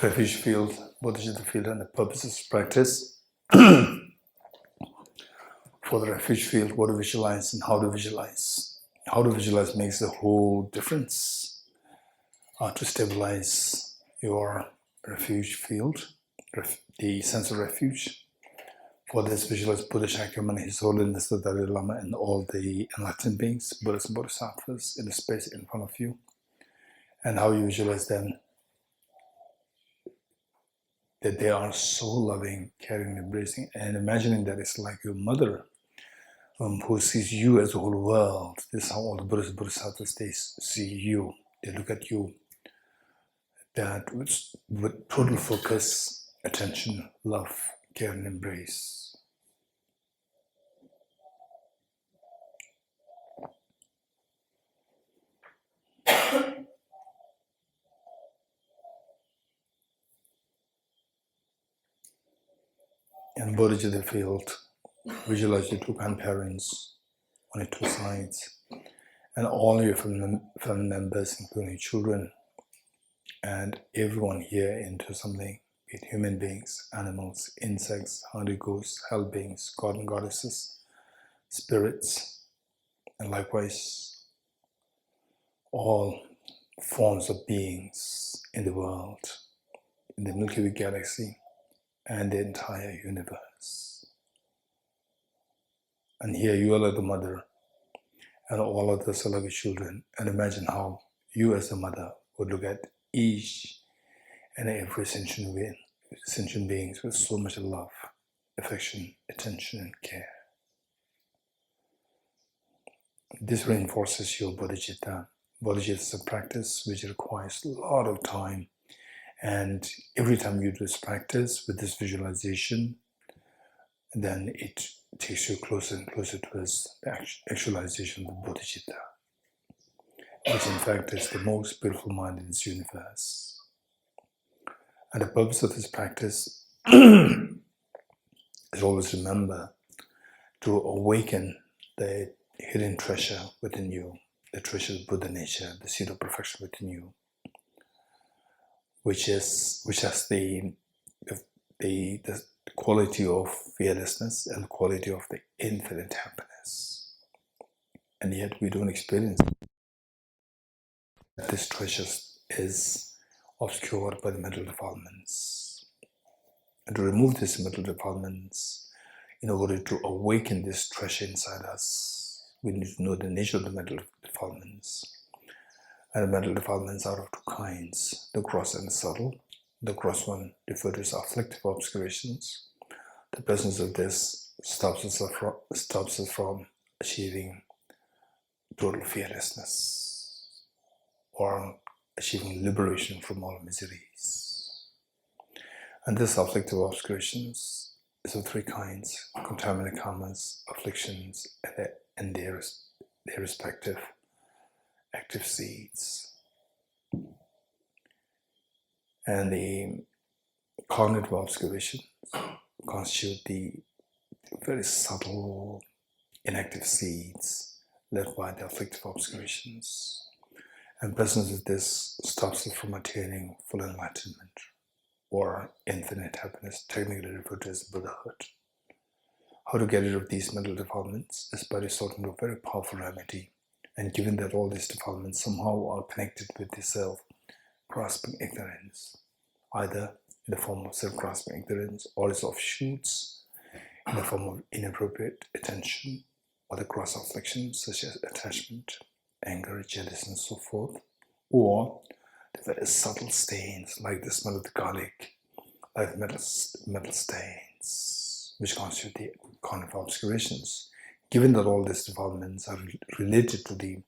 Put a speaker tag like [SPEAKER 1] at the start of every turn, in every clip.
[SPEAKER 1] refuge field, Bodhicitta field, and the purposes of practice. For the refuge field, what to visualize and how to visualize. How to visualize makes a whole difference to stabilize your refuge field, the sense of refuge. For this, visualize Buddha Shakyamuni, His Holiness the Dalai Lama, and all the enlightened beings, Buddhas and Bodhisattvas in the space in front of you. And how you visualize them, that they are so loving, caring, embracing, and imagining that it's like your mother who sees you as the whole world. This is how all the Buddhas and Bodhisattvas, they see you. They look at you that with total focus, attention, love, care, and embrace. In Bodhicitta field, visualize your two grandparents on the two sides, and all your family members, including children, and everyone here in Thosamling, be it human beings, animals, insects, hungry ghosts, hell beings, god and goddesses, spirits, and likewise all forms of beings in the world, in the Milky Way galaxy, and the entire universe. And here you are like the mother, and all of us are like the children, and imagine how you as the mother would look at each and every sentient beings with so much love, affection, attention, and care. This reinforces your bodhicitta. Bodhicitta is a practice which requires a lot of time, and every time you do this practice with this visualization, then it takes you closer and closer towards the actualization of the bodhicitta, which in fact is the most beautiful mind in this universe. And the purpose of this practice is always remember to awaken the hidden treasure within you, the treasure of Buddha nature, the seed of perfection within you, which has the quality of fearlessness and the quality of the infinite happiness. And yet we don't experience it. This treasure is obscured by the mental defilements. And to remove these mental defilements, in order to awaken this treasure inside us, we need to know the nature of the mental defilements. And the mental defilements are of two kinds, the gross and the subtle. The gross one referred to as afflictive obscurations. The presence of this stops us from achieving total fearlessness or achieving liberation from all miseries. And this afflictive obscurations is of three kinds: contaminant karmas, afflictions, and their respective active seeds. And the cognitive obscurations constitute the very subtle inactive seeds led by the afflictive obscurations. And presence of this stops us from attaining full enlightenment or infinite happiness, technically referred to as Buddhahood. How to get rid of these mental defilements is by resorting to a very powerful remedy. And given that all these defilements somehow are connected with the self-grasping ignorance, either in the form of self-grasping ignorance or its offshoots in the form of inappropriate attention or the gross afflictions such as attachment, anger, jealousy, and so forth, or the very subtle stains like the smell of the garlic, like the metal stains, which constitute the cognitive obscurations. Given that all these developments are related to the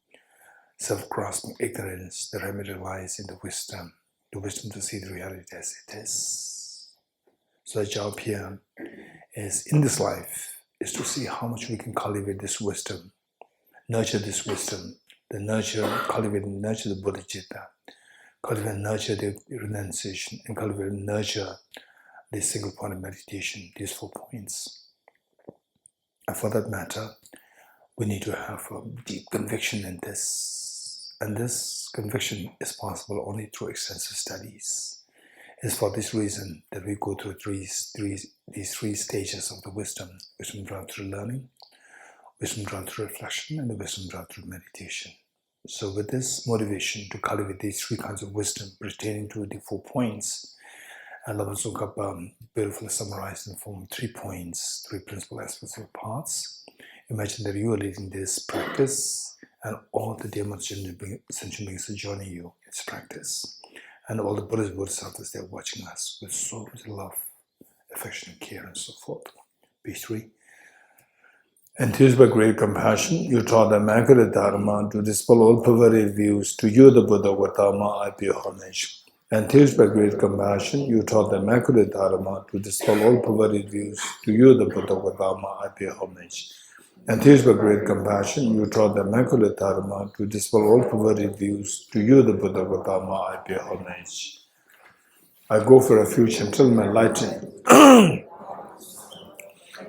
[SPEAKER 1] self-grasping ignorance, the remedy lies in the wisdom to see the reality as it is. So our job here is, in this life, is to see how much we can cultivate this wisdom, nurture this wisdom, cultivate and nurture the bodhicitta, cultivate and nurture the renunciation, and cultivate and nurture the single point of meditation, these 4 points. And for that matter, we need to have a deep conviction in this. And this conviction is possible only through extensive studies. It's for this reason that we go through these three stages of the wisdom drawn through learning, wisdom drawn through reflection, and the wisdom drawn through meditation. So with this motivation to cultivate these three kinds of wisdom pertaining to the 4 points, and Lama Tsongkhapa beautifully summarized in the form of 3 points, 3 principal aspects of parts. Imagine that you are leading this practice and all the dear sentient beings are joining you in this practice. And all the Buddhas, Bodhisattvas, they're watching us with so much love, affection, care, and so forth. P3. Enthused by great compassion, you taught the Immaculate Dharma to dispel all perverted views. To you, the Buddha Gautama, I pay homage. Enthused by great compassion, you taught the Immaculate Dharma to dispel all perverted views. To you, the Buddha Gautama, I pay homage. Enthused by great compassion, you taught the Immaculate Dharma to dispel all perverted views. To you, the Buddha Gautama, I pay homage. I go for refuge until my enlightenment.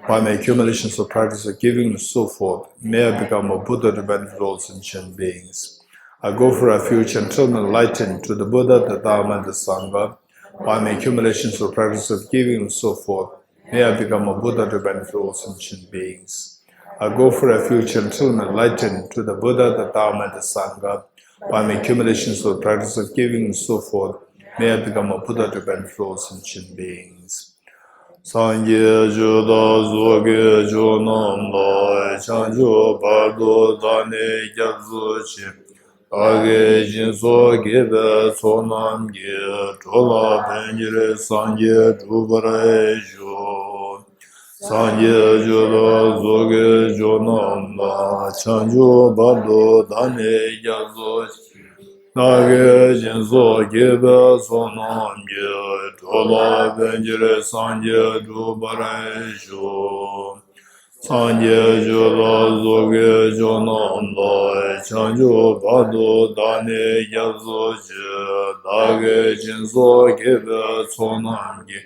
[SPEAKER 1] By my accumulations of practice of giving and so forth, may I become a Buddha to benefit all sentient beings. I go for refuge until I'm enlightened to the Buddha, the Dharma, and the Sangha. By my accumulations of practice of giving and so forth, may I become a Buddha to benefit all sentient beings. I go for refuge until I'm enlightened to the Buddha, the Dharma, and the Sangha. By my accumulations of practice of giving and so forth, may I become a Buddha to benefit all sentient beings. Sangye juda zoge junam lai chanjo bardo dane gyabzu chi age jinso gebe sonam ge chola penjire sangye dubare jo Sangye juda zoge junam lai chanjo bardo dane gyabzu chi Nage jinso gebe sonam ge chola benjire sanje dubare shu Sanje jula zoge jonam lai chanjo bado dane gyabzo je Nage jinso gebe sonam ge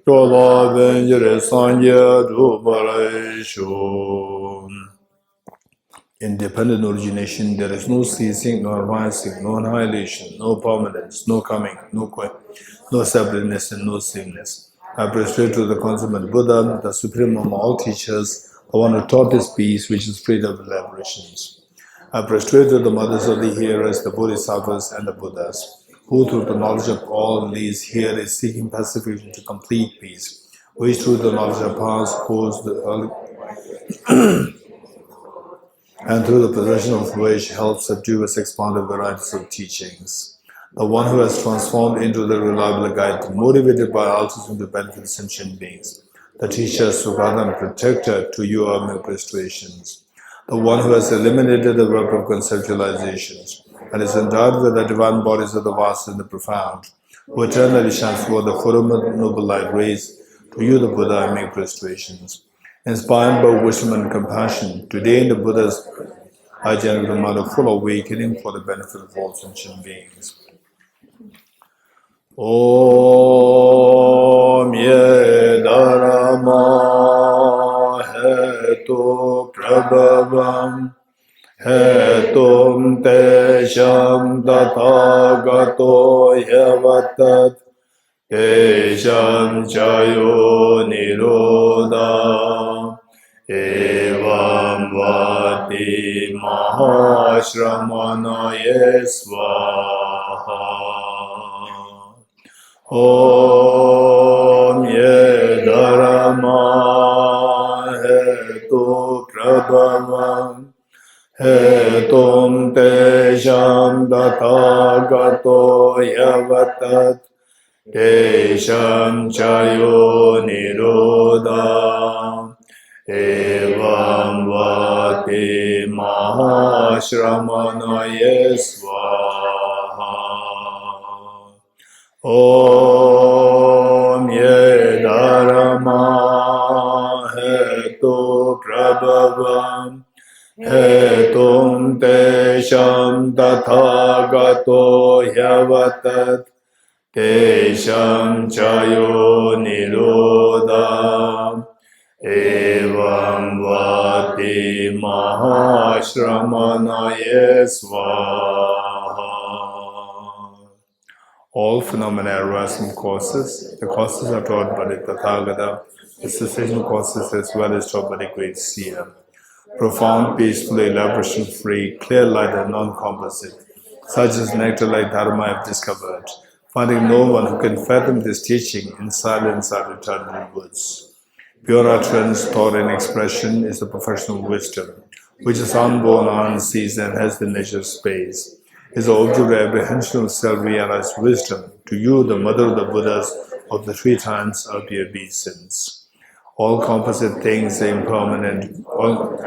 [SPEAKER 1] chola benjire sanje dubare shu Independent origination, there is no ceasing, no arising, no annihilation, no permanence, no coming, no separateness, and no sameness. I prostrate to the consummate Buddha, the supreme among all teachers, the one who taught this peace, which is freedom of aberrations. I prostrate to the mothers of the hearers, the Bodhisattvas, and the Buddhas, who through the knowledge of all these here is seeking pacification to complete peace, which through the knowledge of past holds the early and through the possession of which helps subdue its expanded varieties of teachings. The one who has transformed into the reliable guide, motivated by altruism to benefit sentient beings. The teacher, Sugata, and protector, to you are my prostrations. The one who has eliminated the web of conceptualizations and is endowed with the divine bodies of the vast and the profound, who eternally shines forth the full noble light rays. To you, the Buddha, I make prostrations. Inspired by wisdom and compassion, today in the Buddha's I generate a matter of full awakening for the benefit of all sentient beings. Om ye dharma hetu prabhavam hetum tesham tathagato yavatat Tesham chayo nirodha evam vati mahashramanaye svaha Om ye dharma hetu prabhavam hetum tesham tathagato yavatat Tesham chayo nirodha evam vati mahashramanaye svaha Om ye dharma hetu prabhavam hetum tesham tathagato yavatat Tesham chayo nirodha evam vati mahashramanaye svaha All phenomena arise from causes. The causes are taught by the Tathagata. The cessation causes as well as taught by the great seer. Profound, peaceful, elaboration-free, clear light and non-composite, such as nectar-like Dharma I have discovered, finding no one who can fathom this teaching in silence are eternal woods. Pure utterance, thought and expression is the professional wisdom, which is unborn, unseized, and has the nature of space. Is the object of apprehension of self-realized wisdom. To you, the mother of the Buddhas of the 3 times of the obeisance. All composite things are impermanent. All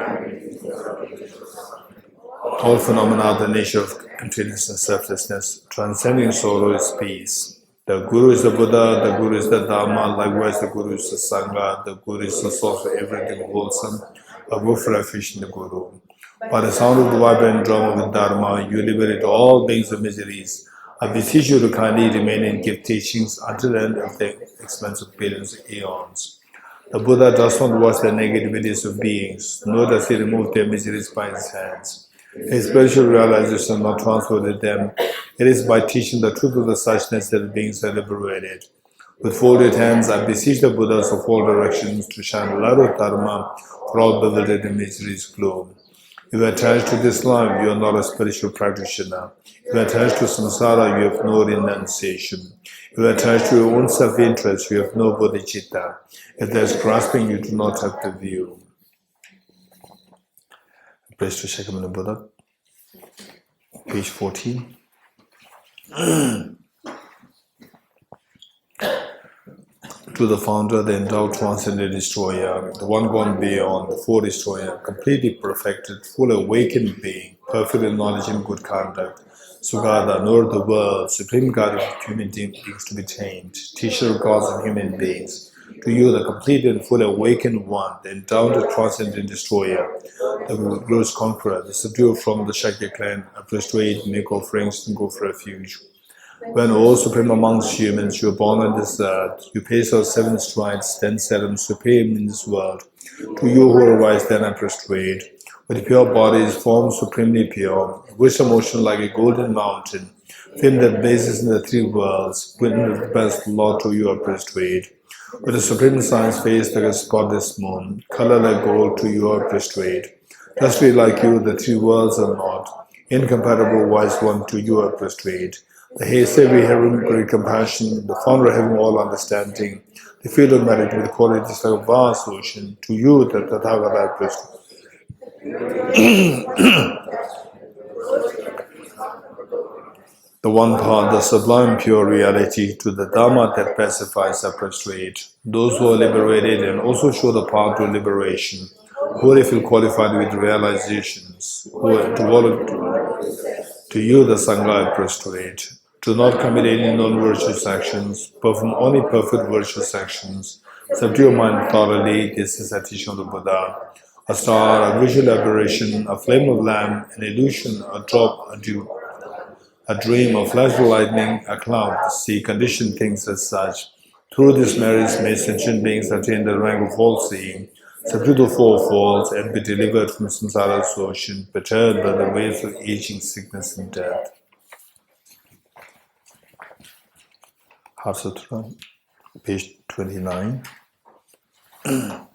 [SPEAKER 1] phenomena are the nature of emptiness and selflessness. Transcending sorrow is peace. The Guru is the Buddha, the Guru is the Dharma, likewise the Guru is the Sangha, the Guru is the source of everything wholesome, a good refuge in the Guru. By the sound of the vibrant drum of the Dharma, you liberate all beings of miseries. I beseech you to kindly remain and give teachings until the end of the expanse of billions of eons. The Buddha does not watch the negativities of beings, nor does he remove their miseries by his hands. His spiritual realization not transferred to them. It is by teaching the truth of the suchness that the beings are liberated. With folded hands, I beseech the Buddhas of all directions to shine the light of Dharma for all bewildered in misery's gloom. If you are attached to this life, you are not a spiritual practitioner. If you are attached to samsara, you have no renunciation. If you are attached to your own self-interest, you have no bodhicitta. If there is grasping, you do not have the view. Praise to Shakyamuni Buddha, page 14. To the founder, the endowed transcendent destroyer, the one gone beyond, the 4 destroyer, completely perfected, fully awakened being, perfect in knowledge and good conduct, Sugata, Lord of the world, supreme guardian of human beings to be tamed, teacher of gods and human beings, to you, the complete and fully awakened one, the endowed transcendent destroyer, the glorious conqueror, the subduer from the Shakya clan, I persuade, make offerings and go for refuge. When, O supreme amongst humans, you are born on this earth, you pace out 7 strides, then seldom supreme in this world. To you who arise, then I prostrate. With pure bodies, form supremely pure, wisdom ocean like a golden mountain, fame that blazes in the 3 worlds, witness the best Lord, to you I prostrate. With a supreme science face like a spotless moon, color like gold, to you I prostrate. Justly like you, the 3 worlds are not, incomparable wise one, to you I prostrate. The haste every heaven, great compassion, the founder of heaven, all understanding, the field of merit with qualities like a vast ocean, to you the Tathagata I prostrate. The one path, the sublime pure reality, to the Dharma that pacifies I prostrate. Those who are liberated and also show the path to liberation, who they feel qualified with realizations, to you the Sangha I prostrate. Do not commit any non-virtuous actions, perform only perfect virtuous actions, subdue your mind thoroughly, this is a teaching of the Buddha. A star, a visual aberration, a flame of lamp, an illusion, a drop, a dew, a dream, a flash of lightning, a cloud, see conditioned things as such. Through this marriage may sentient beings attain the rank of all seeing, subdue the 4 faults, and be delivered from samsara's ocean, perturbed by the waves of aging, sickness, and death. Heart Sutra, page 29. The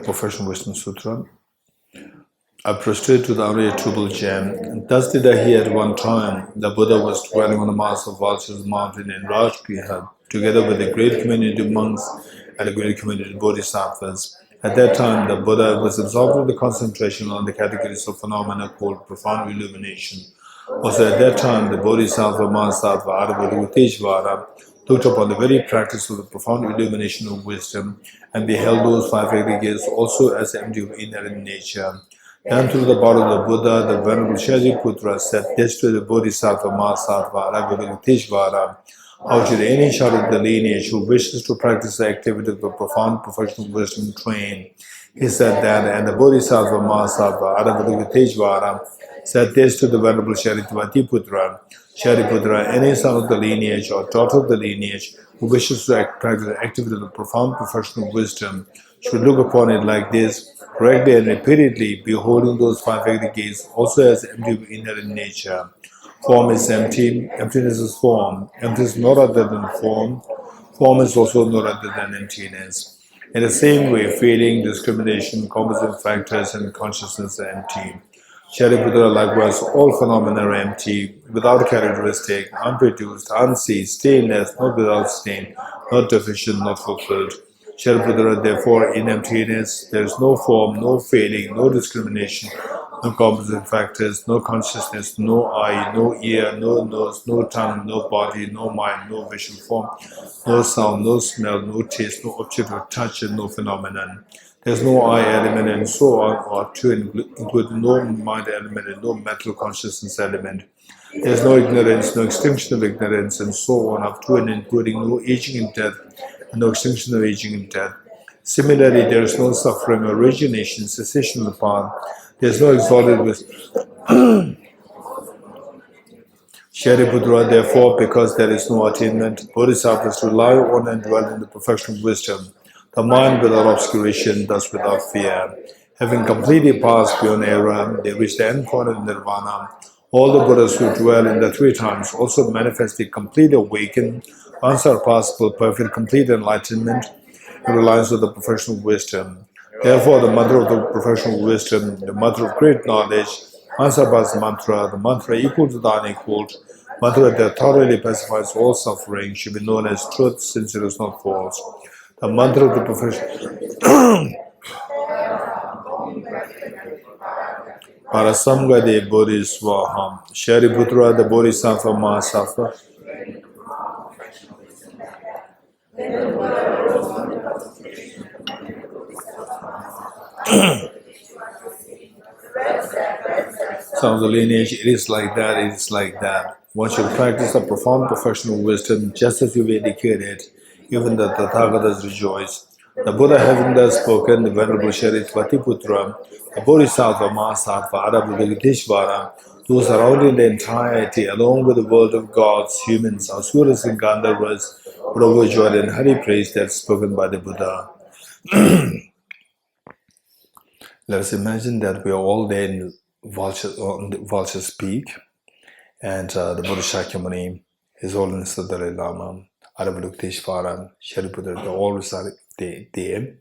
[SPEAKER 1] Professional Wisdom Sutra. I prostrate to the irretrievable gem, and thus did I hear at one time the Buddha was dwelling on the mass of Vulture's mountain in Rajgriha, together with a great community of monks and a great community of bodhisattvas. At that time, the Buddha was absorbed in the concentration on the categories of phenomena called profound illumination. Also at that time, the Bodhisattva, Mahasattva, Arabodhiteshvara looked upon the very practice of the profound illumination of wisdom and beheld those 5 aggregates also as empty of inherent nature. Then through the body of the Buddha, the Venerable Shariputra said this to the Bodhisattva, Mahasattva, Arabodhiteshvara: how should any child of the lineage who wishes to practice the activity of the profound professional wisdom train? He said that, and the Bodhisattva, Mahasattva, Arabodhiteshvara said this to the Venerable Shariputra: Shariputra, any son of the lineage or daughter of the lineage who wishes to practice the activity of the profound professional wisdom should look upon it like this, correctly and repeatedly, beholding those 5 aggregates also as empty of inherent nature. Form is empty. Emptiness is form. Emptiness is no other than form. Form is also no other than emptiness. In the same way, feeling, discrimination, composite factors, and consciousness are empty. Shariputra, likewise, all phenomena are empty, without characteristic, unproduced, unceased, stainless, not without stain, not deficient, not fulfilled. Shariputra, therefore, in emptiness, there is no form, no feeling, no discrimination, no composite factors, no consciousness, no eye, no ear, no nose, no tongue, no body, no mind, no visual form, no sound, no smell, no taste, no object of touch, and no phenomenon. There's no I element and so on, or to include no mind element and no mental consciousness element. There's no ignorance, no extinction of ignorance, and so on, up to and including no aging and death, and no extinction of aging and death. Similarly, there is no suffering, origination, cessation of the path. There's no exalted wisdom. Shariputra, therefore, because there is no attainment, bodhisattvas rely on and dwell in the perfection of wisdom, the mind without obscuration, thus without fear. Having completely passed beyond error, they reach the end point of nirvana. All the Buddhas who dwell in the three times also manifest the complete awakened, unsurpassable, perfect, complete enlightenment in reliance on the perfection of wisdom. Therefore, the mother of the perfection of wisdom, the mother of great knowledge, unsurpassed mantra, the mantra equal to the unequaled, mantra that thoroughly pacifies all suffering, should be known as truth, since it is not false. The mantra of the perfection. Parasamga de Bodhisvaham. Shariputra, the Bodhisattva Mahasattva. Some of the lineage, it is like that, it is like that. One should practice a profound professional wisdom, just as you've indicated, even the Tathagatas rejoice. The Buddha having thus spoken, the Venerable Sharitvatiputra, the Bodhisattva, Mahasattva, Arabhadagiteshvara, those surrounding the entirety, along with the world of gods, humans, asuras, and gandharvas, were overjoyed and highly praised that spoken by the Buddha. Let us imagine that we are all there in on the Vulture's Peak, and the Buddha Shakyamuni, His Holiness the Dalai Lama, Arabhadagiteshvara, Shariputra, they all reside there.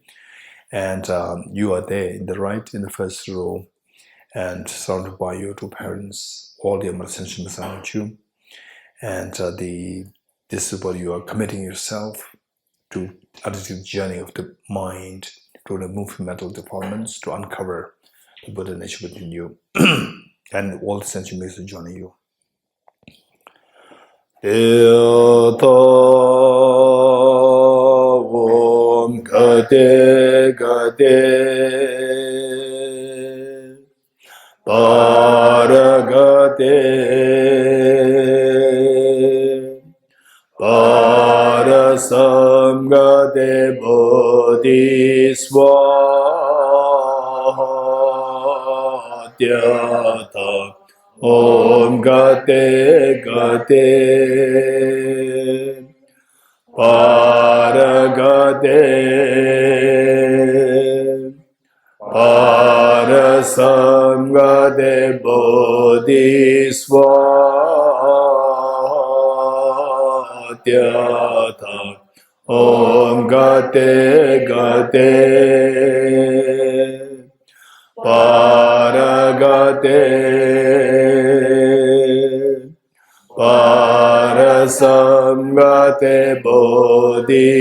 [SPEAKER 1] And you are there in the first row, and surrounded by your two parents, all the ascension beside you. And this is what you are committing yourself to undertake the journey of the mind, to remove mental defilements, to uncover the Buddha nature within you, and all the sense makes to join you. Om Gade Gade Paragade Parasamgade Bodhisvaha Om Gate Gate Paragate Parasamgade Bodhisvaha Om Gate Gate Paragate Parasamgate Bodhisvaha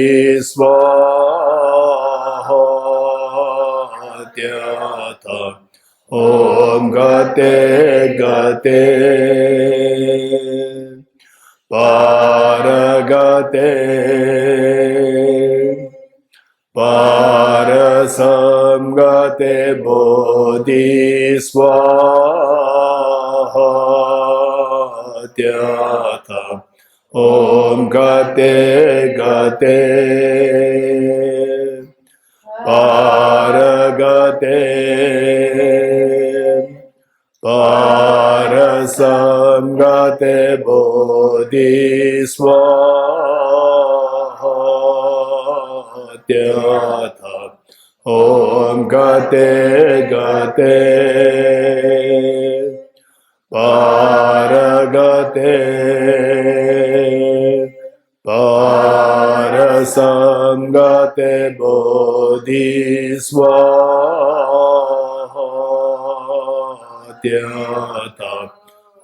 [SPEAKER 1] Om Gate Gate Paragate Parasamgate Bodhisvaha Om Gate Gate Paragate Parasamgate Bodhisvaha Om Gate Gate Paragate Paragate Parasangate Bodhiswatyata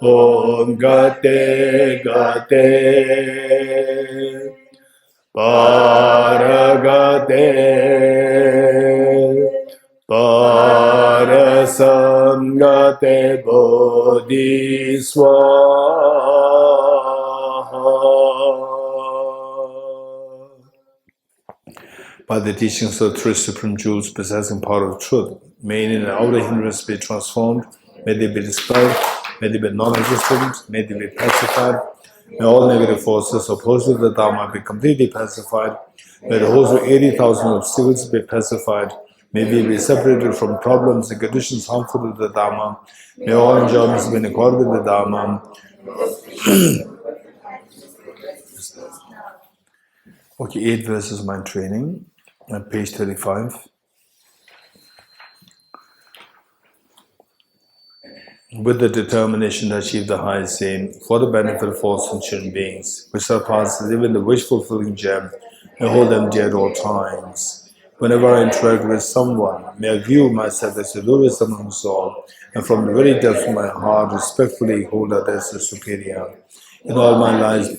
[SPEAKER 1] Om Gate Gate Paragate Parasangate Bodhiswaha. By the teachings of the three supreme jewels possessing power of truth, may inner and outer hindrance be transformed, may they be dispelled, may they be non-existent, may they be pacified, may all negative forces opposed to the Dharma be completely pacified, may the host of 80,000 obstacles be pacified, may we be separated from problems and conditions harmful to the Dharma, may all enjoyments be in accord with the Dharma. Okay, 8 verses mind training, on page 35. With the determination to achieve the highest aim for the benefit of all sentient beings, which surpasses even the wish-fulfilling gem, may hold them dear at all times. Whenever I interact with someone, may I view myself as the lowest among us all, and from the very depths of my heart respectfully hold others as superior. In all my life,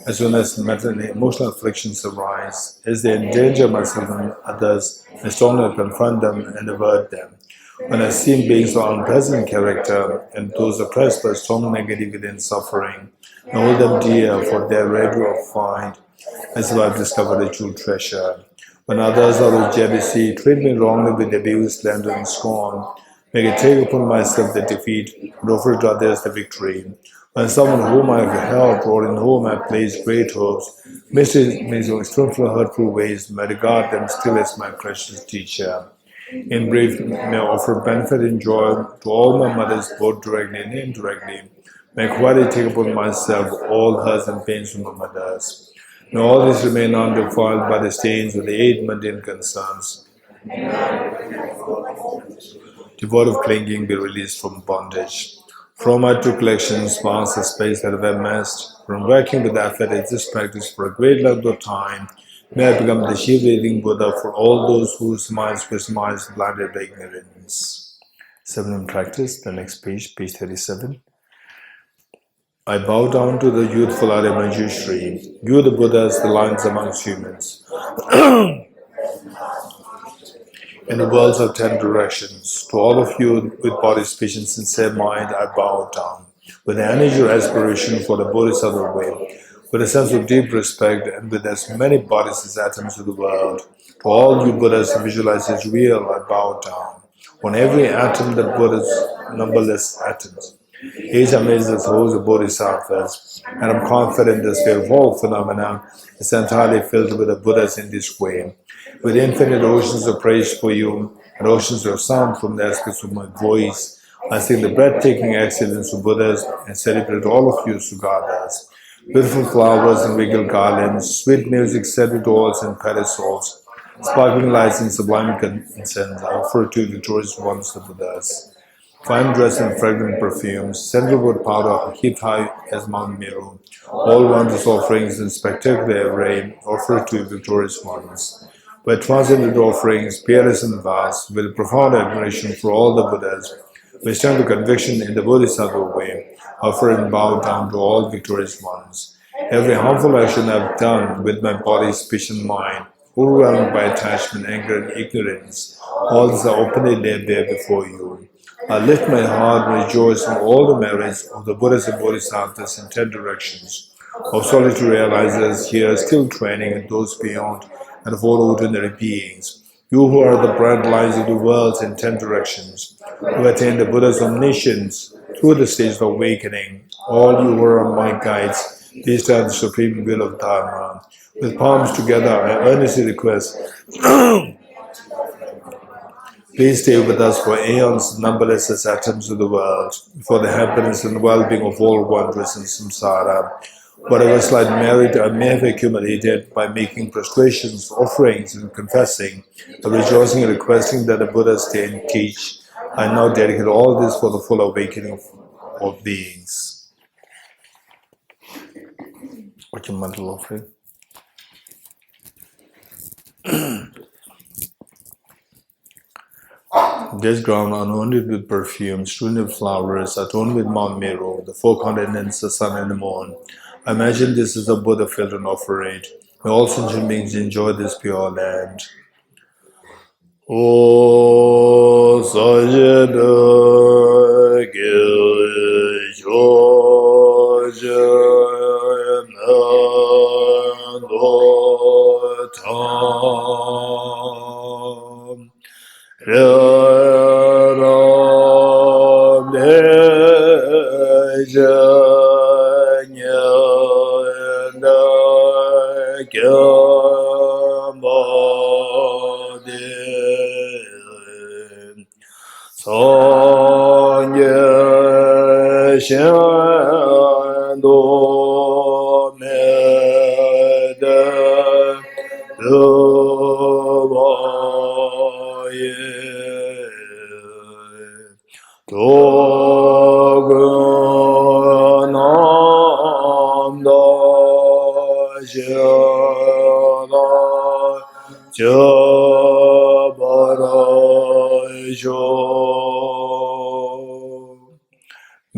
[SPEAKER 1] as soon as mental and emotional afflictions arise, as they endanger myself and others, I strongly confront them and avert them. When I see beings of unpleasant character and those oppressed by strong negativity and suffering, I hold them dear, for they are rare to find, as if I have discovered a jewel treasure. When others out of jealousy treat me wrongly with abuse, slander, and scorn, may I take upon myself the defeat and offer to others the victory. When someone whom I have helped or in whom I place great hopes mistreats me so extremely hurtful ways, may I regard them still as my precious teacher. In brief, may I offer benefit and joy to all my mothers, both directly and indirectly. May I quietly take upon myself all hurts and pains from my mothers. May all these remain undefiled by the stains of the 8 mundane concerns. Devoid of clinging, be released from bondage. From my two collections, vast the space that I've amassed, from working with effort at this practice for a great length of time, may I become the shield-leading Buddha for all those whose minds were blinded by ignorance. 7 in practice, the next page, page 37. I bow down to the youthful Arya Manjushri, you the Buddhas, the lions amongst humans. In the worlds of 10 directions, to all of you with body, speech, and sincere mind, I bow down, with the energy or aspiration for the Bodhisattva way, with a sense of deep respect, and with as many bodies as atoms of the world. To all you Buddhas visualize as real, I bow down. On every atom that Buddhas, numberless atoms. Each amazes holds the Bodhisattvas, and I'm confident the sphere of all phenomena is entirely filled with the Buddhas in this way. With infinite oceans of praise for you, and oceans of sound from the aspects of my voice, I sing the breathtaking excellence of Buddhas and celebrate all of you Sugatas. Beautiful flowers and regal garlands, sweet music, scented oils and parasols, sparkling lights and sublime incense, I offer to the victorious ones the Buddhas. Fine dress and fragrant perfumes, sandalwood powder heaped high as Mount Meru, all wondrous offerings in spectacular array, offered to victorious ones. By transcendent offerings, peerless and vast, with profound admiration for all the Buddhas, we stand to conviction in the Bodhisattva way, offer and bow down to all victorious ones. Every harmful action I have done with my body, speech, and mind, overwhelmed by attachment, anger, and ignorance, all these are openly laid bare before you. I lift my heart and rejoice in all the merits of the Buddhas and Bodhisattvas in 10 directions, of solitary realizers here still training and those beyond, and of all ordinary beings. You who are the bright lights of the worlds in 10 directions, who attain the Buddha's omniscience through the stage of awakening, all you who are my guides, please stand the supreme will of Dharma. With palms together, I earnestly request, please stay with us for aeons, numberless as atoms of the world, for the happiness and well-being of all wanderers in samsara. Whatever slight merit I may have accumulated by making prostrations, offerings, and confessing, or rejoicing and requesting that the Buddha stay and teach, I now dedicate all this for the full awakening all beings. What's your mental offering? This ground anointed with perfume, strewn with flowers, adorned with Mount Meru, the four continents, the sun and the moon. I imagine this is a Buddha filled and offer it. May all sentient beings enjoy this pure land. O Sajjada Gil Georgia Mandotam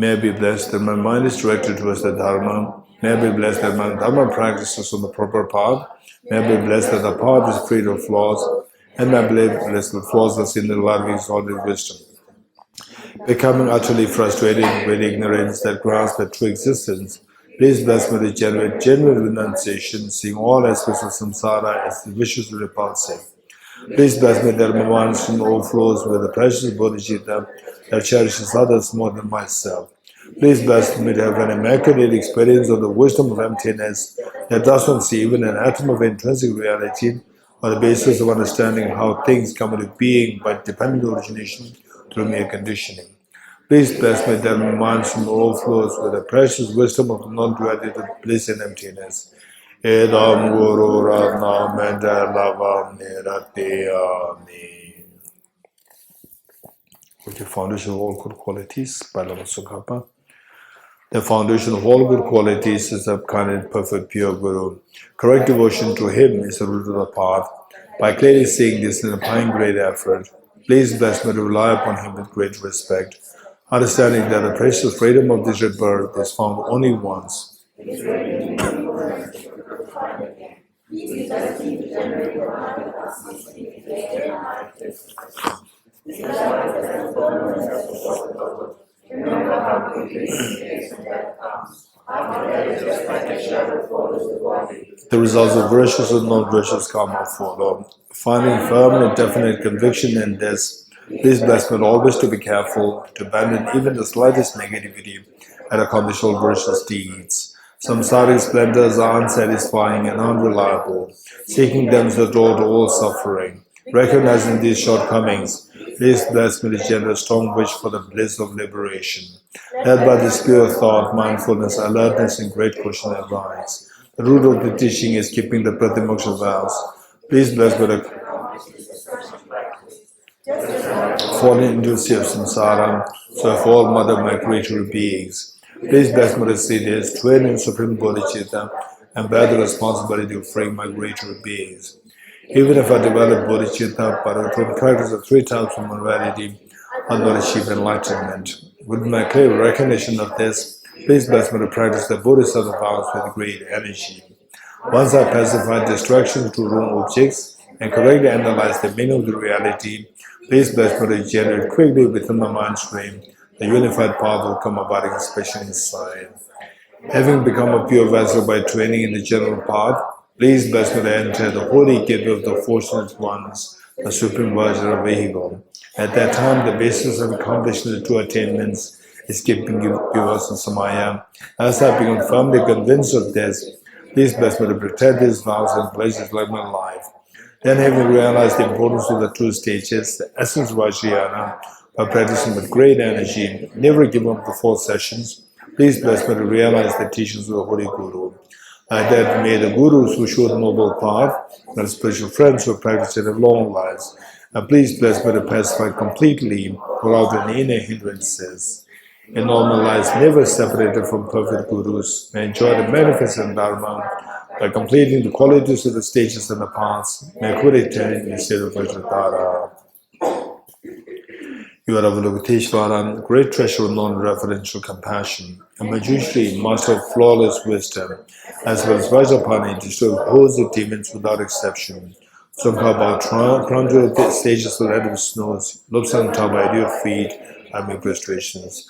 [SPEAKER 1] May I be blessed that my mind is directed towards the Dharma. May I be blessed that my Dharma practices on the proper path. May I be blessed that the path is free of flaws. And may I be blessed that flaws are seen in the light of exalted wisdom. Becoming utterly frustrated with ignorance that grasps the true existence, please bless me with genuine renunciation, seeing all aspects of samsara as vicious and repulsive. Please bless me that my mind soon overflows with the precious Bodhicitta that cherishes others more than myself. Please bless me to have an immaculate experience of the wisdom of emptiness that does not see even an atom of intrinsic reality or the basis of understanding how things come into being by dependent origination through mere conditioning. Please bless me that my mind soon overflows with the precious wisdom of non-duality of bliss and emptiness. Edam Guru Ratna Mendalavam Niratiyami. With the foundation of all good qualities, by Lama Tsongkhapa. The foundation of all good qualities is a kind and perfect pure Guru. Correct devotion to him is the root of the path. By clearly seeing this and applying great effort, please bless me to rely upon him with great respect, understanding that the precious freedom of this rebirth is found only once. The results of virtuous and non-virtuous karma follow. Finding firm and definite conviction in this, please bless me always to be careful, to abandon even the slightest negativity, and accomplish all virtuous deeds. Samsaric splendors are unsatisfying and unreliable. Seeking them is the door to all suffering. Recognizing these shortcomings, please bless me to generate a strong wish for the bliss of liberation. Led by this pure thought, mindfulness, alertness, and great caution advice. The root of the teaching is keeping the Pratimoksha vows. Please bless me to fall into the sea of samsara, so for all mother migratory beings. Please bless me to see this, train in Supreme Bodhicitta, and bear the responsibility of freeing migratory beings. Even if I develop Bodhicitta, but I would practice the 3 types of morality, I will not achieve enlightenment. With my clear recognition of this, please bless me to practice the Bodhisattva vows with great energy. Once I pacify distractions to wrong objects and correctly analyze the meaning of the reality, please bless me to generate quickly within my mind stream. The unified path will come about, especially inside. Having become a pure vessel by training in the general path, please bless me to enter the holy gateway of the fortunate ones, the supreme Vajra vehicle. At that time, the basis of accomplishing the 2 attainments is keeping pure and samaya. As I become firmly convinced of this, please bless me to protect these vows and pleasures like my life. Then, having realized the importance of the 2 stages, the essence of Vajrayana, by practicing with great energy, never give up the 4 sessions, please bless me to realize the teachings of the Holy Guru. Like that, may the Gurus who show the noble path, and spiritual friends who practice it have long lives, and please bless me to pacify completely without any inner hindrances. in normal lives, never separated from perfect gurus, may enjoy the magnificent Dharma by completing the qualities of the stages and the paths, may return in the state of Vajradhara. You are Avalokiteshvaran, great treasure of non-referential compassion, and Manjushri, master of flawless wisdom, as well as Vajrapani, destroy hosts of demons without exception. Sankaba, crown jewel of the stages of the red of snows, Lobsang Taba, at your feet, I make prostrations.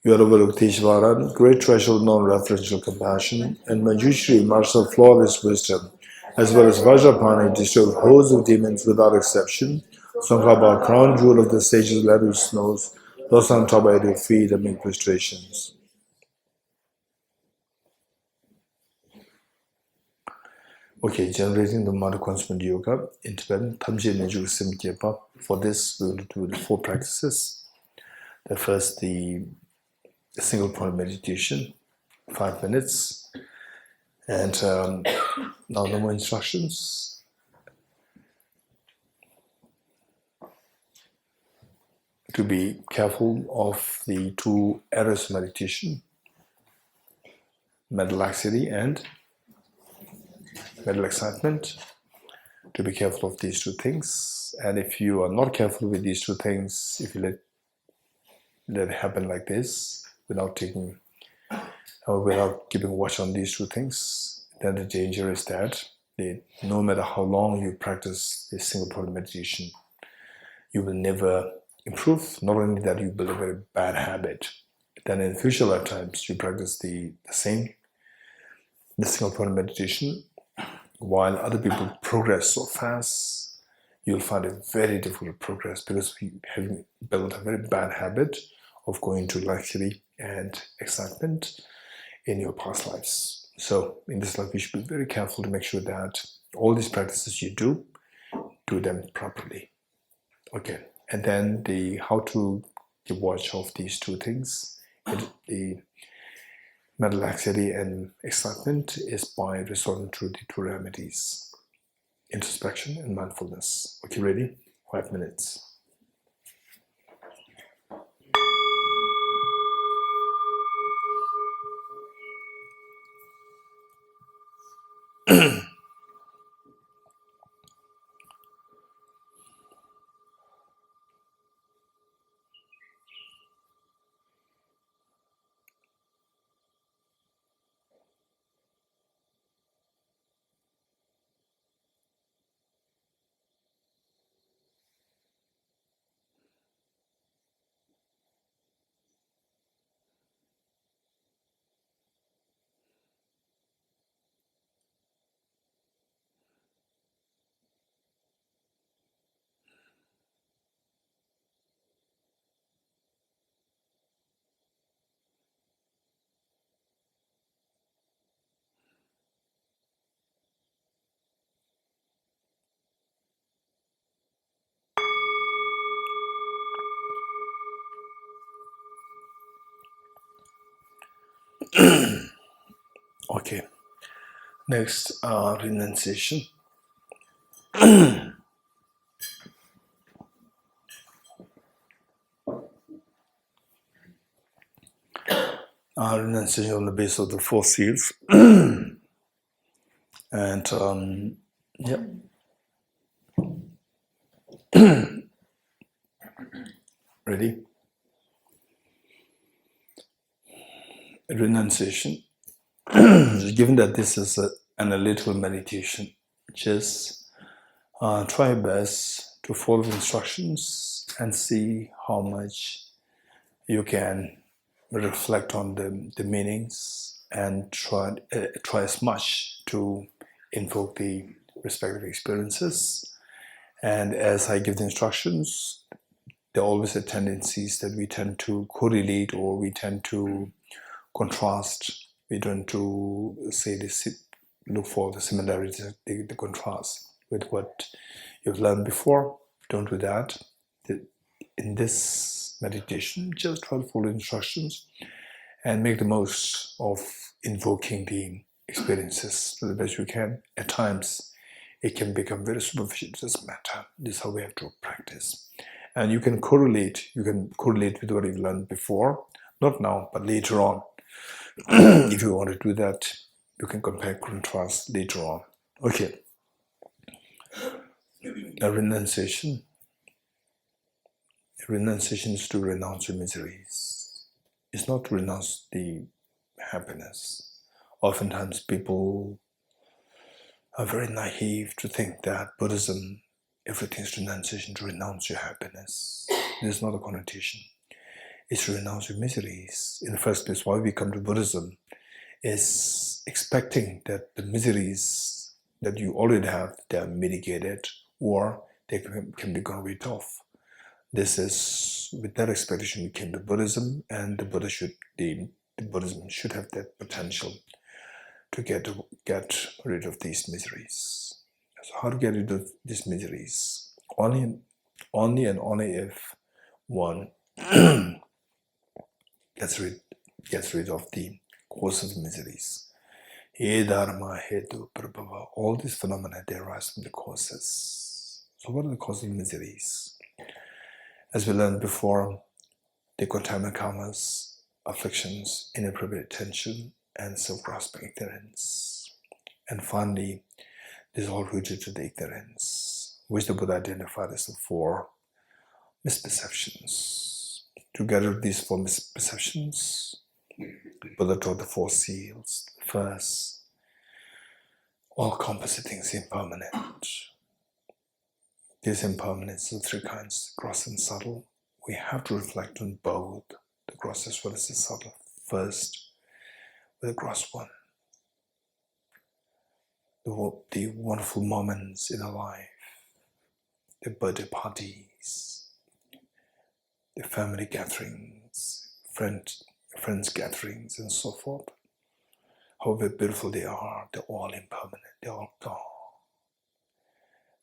[SPEAKER 1] You are Avalokiteshvaran, great treasure of non-referential compassion, and Manjushri, master of flawless wisdom, as well as Vajrapani, destroyed hosts of demons without exception. Sankaba, crown jewel of the sages, led with snows, lost on top at your feet amid prostrations. Okay, generating the Mada Constant Yoga in Tibetan, Tamje Neju Sim Kyepa. For this, we will do the 4 practices. The first, the single point meditation, 5 minutes. And now no more instructions. To be careful of the 2 errors of meditation, mental laxity and mental excitement. To be careful of these 2 things. And if you are not careful with these 2 things, if you let it happen like this, without keeping watch on these 2 things, then the danger is that no matter how long you practice this single point meditation, you will never improve. Not only that, you build a very bad habit. Then in future lifetimes, you practice the single point meditation, while other people progress so fast, you'll find it very difficult to progress because we have built a very bad habit of going to luxury and excitement in your past lives. So in this life, you should be very careful to make sure that all these practices you do them properly. Okay, and then how to keep watch of these 2 things. mental laxity and excitement is by resorting to the two remedies, introspection and mindfulness. Okay, ready? 5 minutes. Okay, next, renunciation. Renunciation on the basis of the four seals. And yeah. Ready? Renunciation. Given that this is an analytical meditation, just try best to follow the instructions and see how much you can reflect on the meanings, and try as much to invoke the respective experiences. And as I give the instructions, there are always a tendencies that we tend to correlate, or we tend to contrast. We tend to say this, look for the similarities, the contrast with what you've learned before. Don't do that. In this meditation, just try to follow instructions and make the most of invoking the experiences to the best you can. At times, it can become very superficial. It doesn't matter. This is how we have to practice. And you can correlate with what you've learned before, not now, but later on. If you want to do that, you can compare, contrast later on. Okay. A renunciation. Renunciation is to renounce your miseries. It's not to renounce the happiness. Oftentimes people are very naive to think that Buddhism, everything is renunciation, to renounce your happiness. There's not a connotation. It's to renounce your miseries. In the first place, why we come to Buddhism is expecting that the miseries that you already have, they are mitigated, or they can be got rid of. This is, with that expectation we came to Buddhism, and the Buddhism should have that potential to get rid of these miseries. So how to get rid of these miseries? Only and only if one gets rid of the cause of the miseries. He dharma hetu prabhava. All these phenomena, they arise from the causes. So what are the causes of miseries? As we learned before, the contaminant karmas, afflictions, inappropriate attention, and self-grasping ignorance. And finally, this is all rooted to the ignorance, which the Buddha identified as the four misperceptions. To get rid of these four misperceptions, Buddha taught the four seals. First, all composite things impermanent. These impermanents are three kinds, gross and subtle. We have to reflect on both, the gross as well as the subtle. First, with the gross one, the wonderful moments in our life, the birthday parties, the family gatherings, friends gatherings, and so forth. However beautiful they are, they're all impermanent, they're all gone.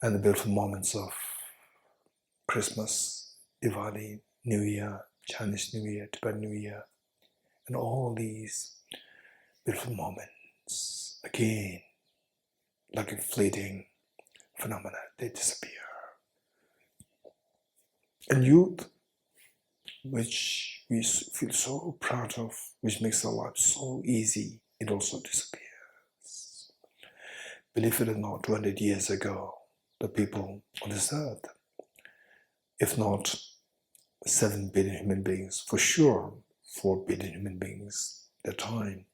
[SPEAKER 1] And the beautiful moments of Christmas, Diwali, New Year, Chinese New Year, Tibet New Year, and all these beautiful moments, again, like a fleeting phenomena, they disappear. And youth, which we feel so proud of, which makes our life so easy, it also disappears. Believe it or not, 200 years ago, the people on this earth, if not 7 billion human beings, for sure 4 billion human beings at the time,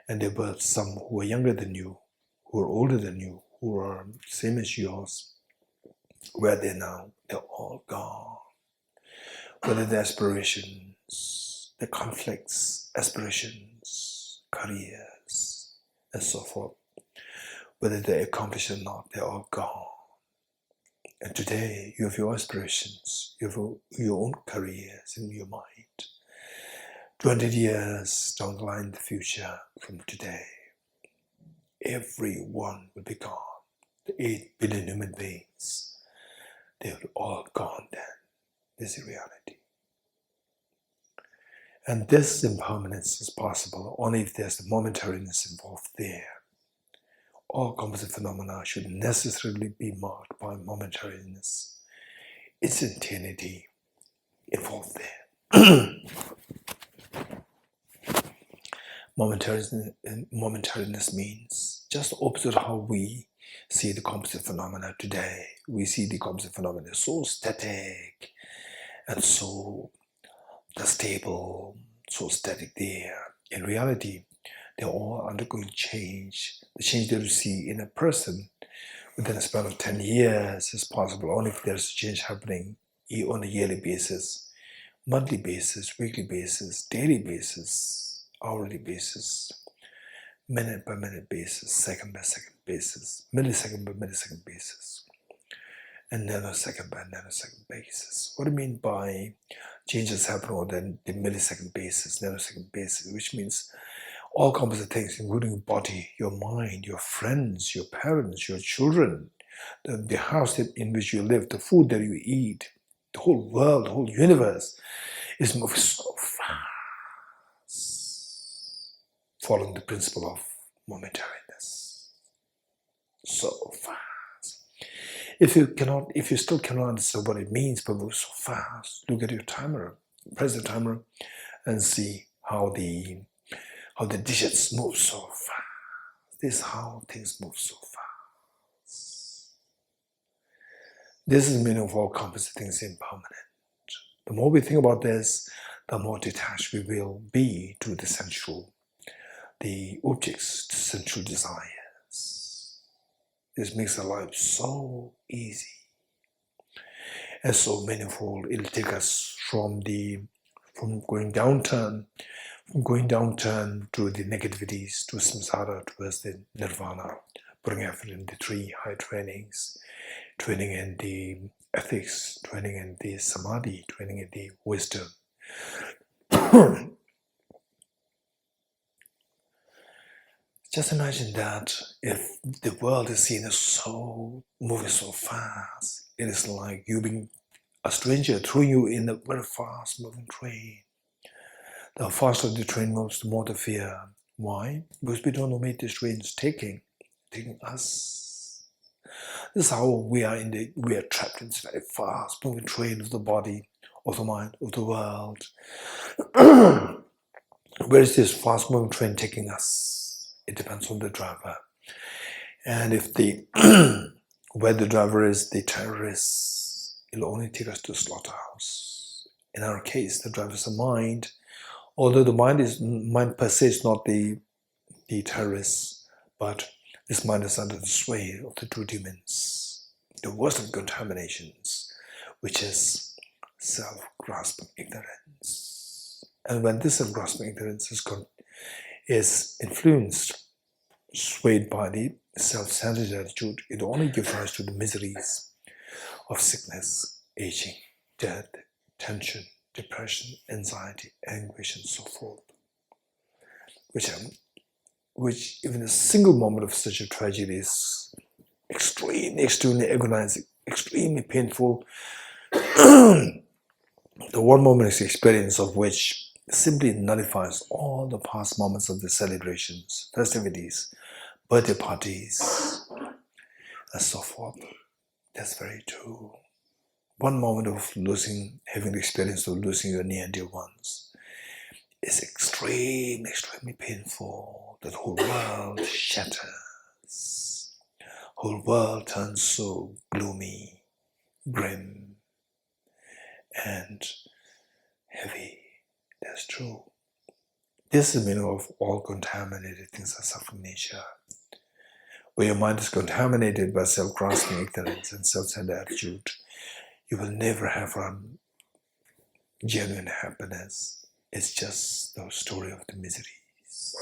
[SPEAKER 1] and there were some who were younger than you, who were older than you, who were same as yours. Where are they now? They're all gone. Whether the aspirations, the conflicts, aspirations, careers, and so forth, whether they accomplish or not, they're all gone. And today, you have your aspirations, you have your own careers in your mind. 200 years down the line in the future from today, everyone will be gone. The 8 billion human beings, they will all gone then. This is reality. And this impermanence is possible only if there's the momentariness involved there. All composite phenomena should necessarily be marked by momentariness, instantaneity involved there. Momentariness means just the opposite of how we see the composite phenomena today. We see the composite phenomena so static and so stable, so static there. In reality, they're all undergoing change. The change that you see in a person within a span of 10 years is possible only if there's a change happening on a yearly basis, monthly basis, weekly basis, daily basis, hourly basis, minute by minute basis, second by second basis, millisecond by millisecond basis, and nanosecond by nanosecond basis. What do I mean by changes happening on the millisecond basis, nanosecond basis, which means all composite things, including your body, your mind, your friends, your parents, your children, the house in which you live, the food that you eat, the whole world, the whole universe is moving so fast, following the principle of momentariness. So fast. If you still cannot understand what it means by moving so fast, look at your timer, press the timer, and see how the digits move so fast. This is how things move so fast. This is the meaning of all composite things impermanent. The more we think about this, the more detached we will be to the sensual, the objects, the sensual desires. This makes our life so easy and so meaningful. It'll take us from going downturn to the negativities, to samsara, towards the nirvana, putting effort in the 3 high trainings, training in the ethics, training in the samadhi, training in the wisdom. Just imagine that if the world is seen as so moving so fast, it is like you being a stranger throwing you in a very fast moving train. The faster the train moves, the more the fear. Why? Because we don't know where this train is taking us. This is how we are trapped in this very fast moving train of the body, of the mind, of the world. Where is this fast moving train taking us? It depends on the driver. And if where the driver is the terrorist, it'll only take us to the slaughterhouse. In our case, the driver is the mind. Although the mind per se is not the terrorist, but this mind is under the sway of the 2 demons, the worst of contaminations, which is self-grasping ignorance. And when this self-grasping ignorance is influenced, swayed by the self-centered attitude, it only gives rise to the miseries of sickness, aging, death, tension, depression, anxiety, anguish, and so forth. Which even a single moment of such a tragedy is extremely agonizing, extremely painful. The one moment is the experience of which simply nullifies all the past moments of the celebrations, festivities, birthday parties, and so forth. That's very true. One moment of having the experience of losing your near and dear ones is extremely painful. The whole world shatters. Whole world turns so gloomy, grim, and heavy. That's true. This is the meaning of all contaminated things are suffering nature. Where your mind is contaminated by self-grasping ignorance and self-centered attitude, you will never have genuine happiness. It's just the story of the miseries.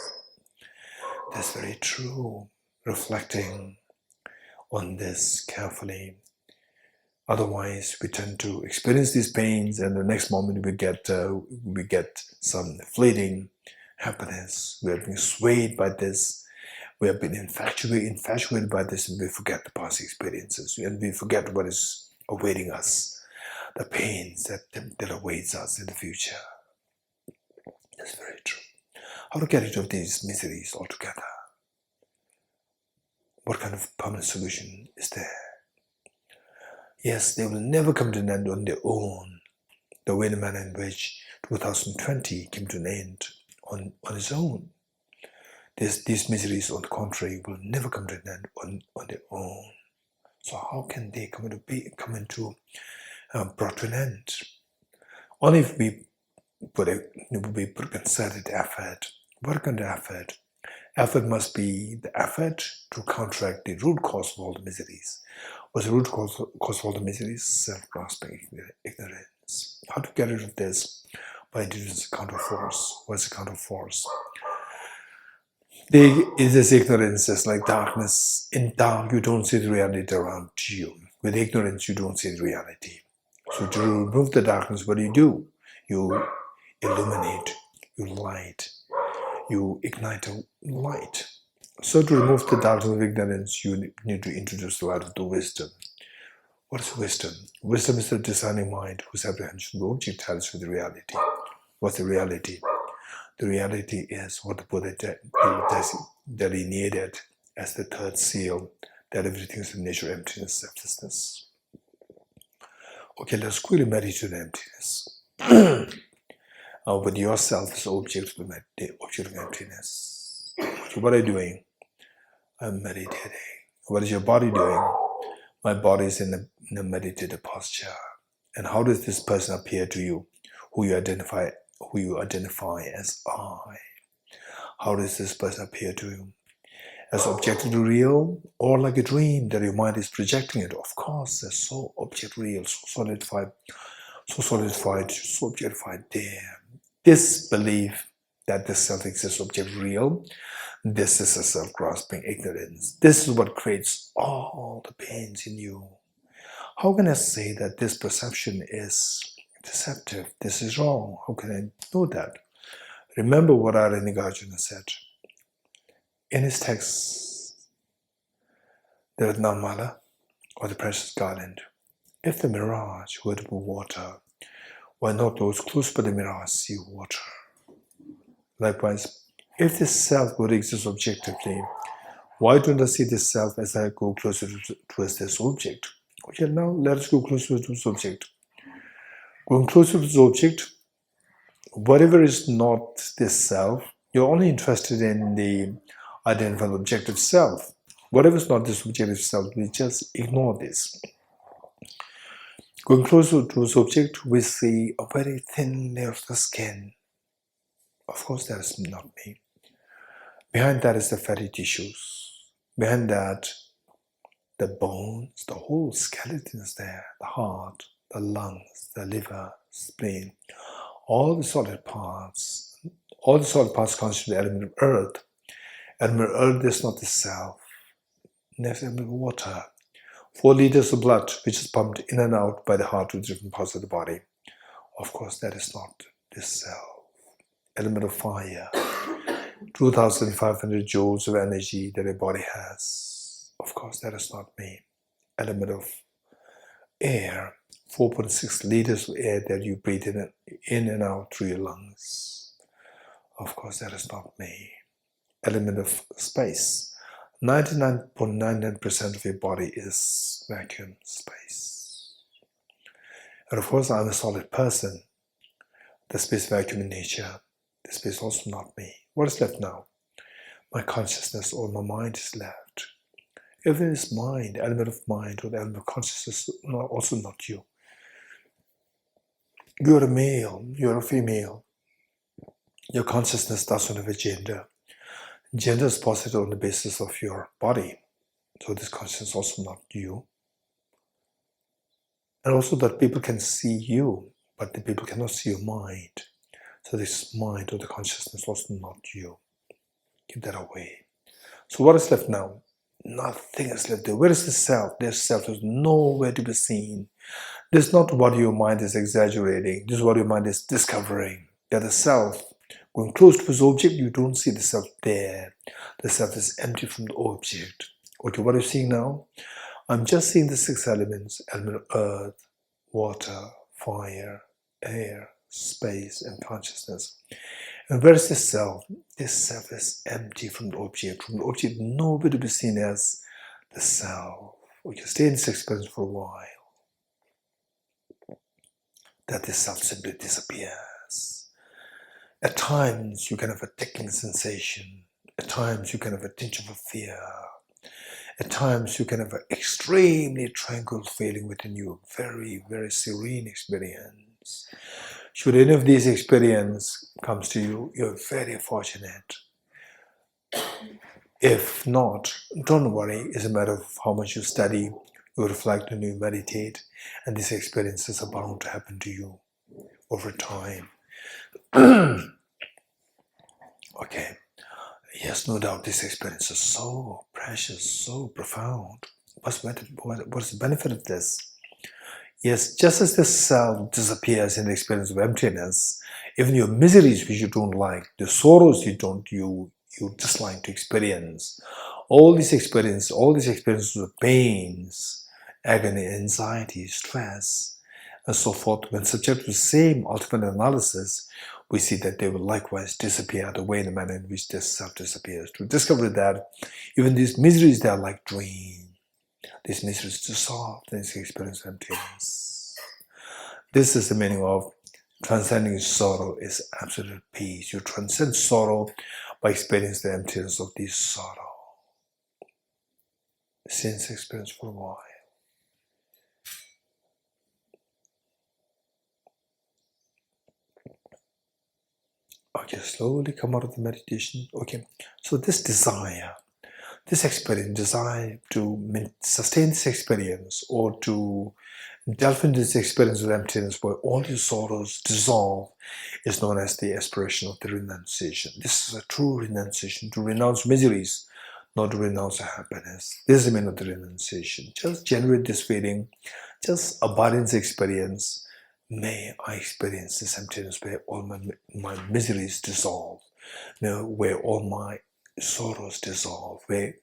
[SPEAKER 1] That's very true. Reflecting on this carefully. Otherwise, we tend to experience these pains, and the next moment we get some fleeting happiness. We have been swayed by this. We have been infatuated by this, and we forget the past experiences, and we forget what is awaiting us, the pains that awaits us in the future. That's very true. How to get rid of these miseries altogether? What kind of permanent solution is there? Yes, they will never come to an end on their own, the way the manner in which 2020 came to an end on its own. These miseries, on the contrary, will never come to an end on their own. So how can they come into brought to an end? Only if we put concerted effort. What kind of effort? Effort must be the effort to counteract the root cause of all the miseries. What's the root cause of all the miseries? Self-grasping ignorance. How to get rid of this? By introducing a counterforce. What's a counterforce? This ignorance is like darkness. In dark, you don't see the reality around you. With ignorance, you don't see the reality. So to remove the darkness, what do? You illuminate, you light, you ignite a light. So to remove the darkness of ignorance, you need to introduce the light of the wisdom. What is wisdom? Wisdom is the discerning mind whose apprehension of the object tells you the reality. What's the reality? The reality is what the Buddha delineated as the third seal, that everything is in nature, emptiness, selflessness. Okay, let's quickly meditate on emptiness. With yourself as the object of emptiness. So what are you doing? I'm meditating. What is your body doing? My body is in a meditative posture. And how does this person appear to you, who you identify as I? How does this person appear to you? As objectively real, or like a dream that your mind is projecting it? Of course, they're so object real, so objectified there. This belief that the self exists object real, this is a self-grasping ignorance. This is what creates all the pains in you. How can I say that this perception is deceptive? This is wrong. How can I know that? Remember what Nagarjuna said. In his text, the Ratnamala, or the precious garland, if the mirage were to be water, why not those close by the mirage see water? Likewise, if this self would exist objectively, why don't I see this self as I go closer towards this object? Okay, now let us go closer to this object. Going closer to this object, whatever is not this self, you're only interested in the identified objective self. Whatever is not this objective self, we just ignore this. Going closer to this object, we see a very thin layer of the skin. Of course, that is not me. Behind that is the fatty tissues. Behind that, the bones, the whole skeleton is there. The heart, the lungs, the liver, spleen, all the solid parts. All the solid parts constitute the element of earth. Element of earth is not the self. Next element of water. 4 liters of blood, which is pumped in and out by the heart to different parts of the body. Of course, that is not the self. Element of fire. 2,500 joules of energy that a body has. Of course, that is not me. Element of air. 4.6 liters of air that you breathe in and out through your lungs. Of course, that is not me. Element of space. 99.99% of your body is vacuum space. And of course, I'm a solid person. The space vacuum in nature. The space also not me. What is left now? My consciousness or my mind is left. If it is mind, element of mind or the element of consciousness, also not you. You're a male, you're a female. Your consciousness doesn't have a gender. Gender is posited on the basis of your body. So this consciousness is also not you. And also that people can see you, but the people cannot see your mind. So this mind or the consciousness is also not you. Keep that away. So what is left now? Nothing is left there. Where is the self? There's self. There's nowhere to be seen. This is not what your mind is exaggerating. This is what your mind is discovering. That the self, going close to this object, you don't see the self there. The self is empty from the object. Okay, what are you seeing now? I'm just seeing the 6 elements. Element of earth, water, fire, air, space, and consciousness. And where is this self? This self is empty from the object. From the object, nowhere to be seen as the self. We can stay in this experience for a while. That this self simply disappears. At times, you can have a tickling sensation. At times, you can have a tinge of a fear. At times, you can have an extremely tranquil feeling within you. Very, very serene experience. Should any of these experiences comes to you, you're very fortunate. If not, don't worry. It's a matter of how much you study, you reflect and you meditate, and these experiences are bound to happen to you over time. Okay. Yes, no doubt this experience is so precious, so profound. What's the benefit of this? Yes, just as the self disappears in the experience of emptiness, even your miseries which you don't like, the sorrows you dislike to experience, all these experiences of pains, agony, anxiety, stress, and so forth, when subject to the same ultimate analysis, we see that they will likewise disappear the way in the manner in which this self disappears. To discover that even these miseries, they are like dreams. These miseries dissolve in this experience of emptiness. This is the meaning of transcending sorrow is absolute peace. You transcend sorrow by experiencing the emptiness of this sorrow. Since experience for a while. Okay, slowly come out of the meditation. Okay, so this desire, this experience, desire to sustain this experience or to delve into this experience of emptiness where all your sorrows dissolve is known as the aspiration of the renunciation. This is a true renunciation, to renounce miseries, not to renounce happiness. This is the meaning of the renunciation. Just generate this feeling, just abide in this experience. May I experience this emptiness where all my miseries dissolve, where all my sorrows dissolve, where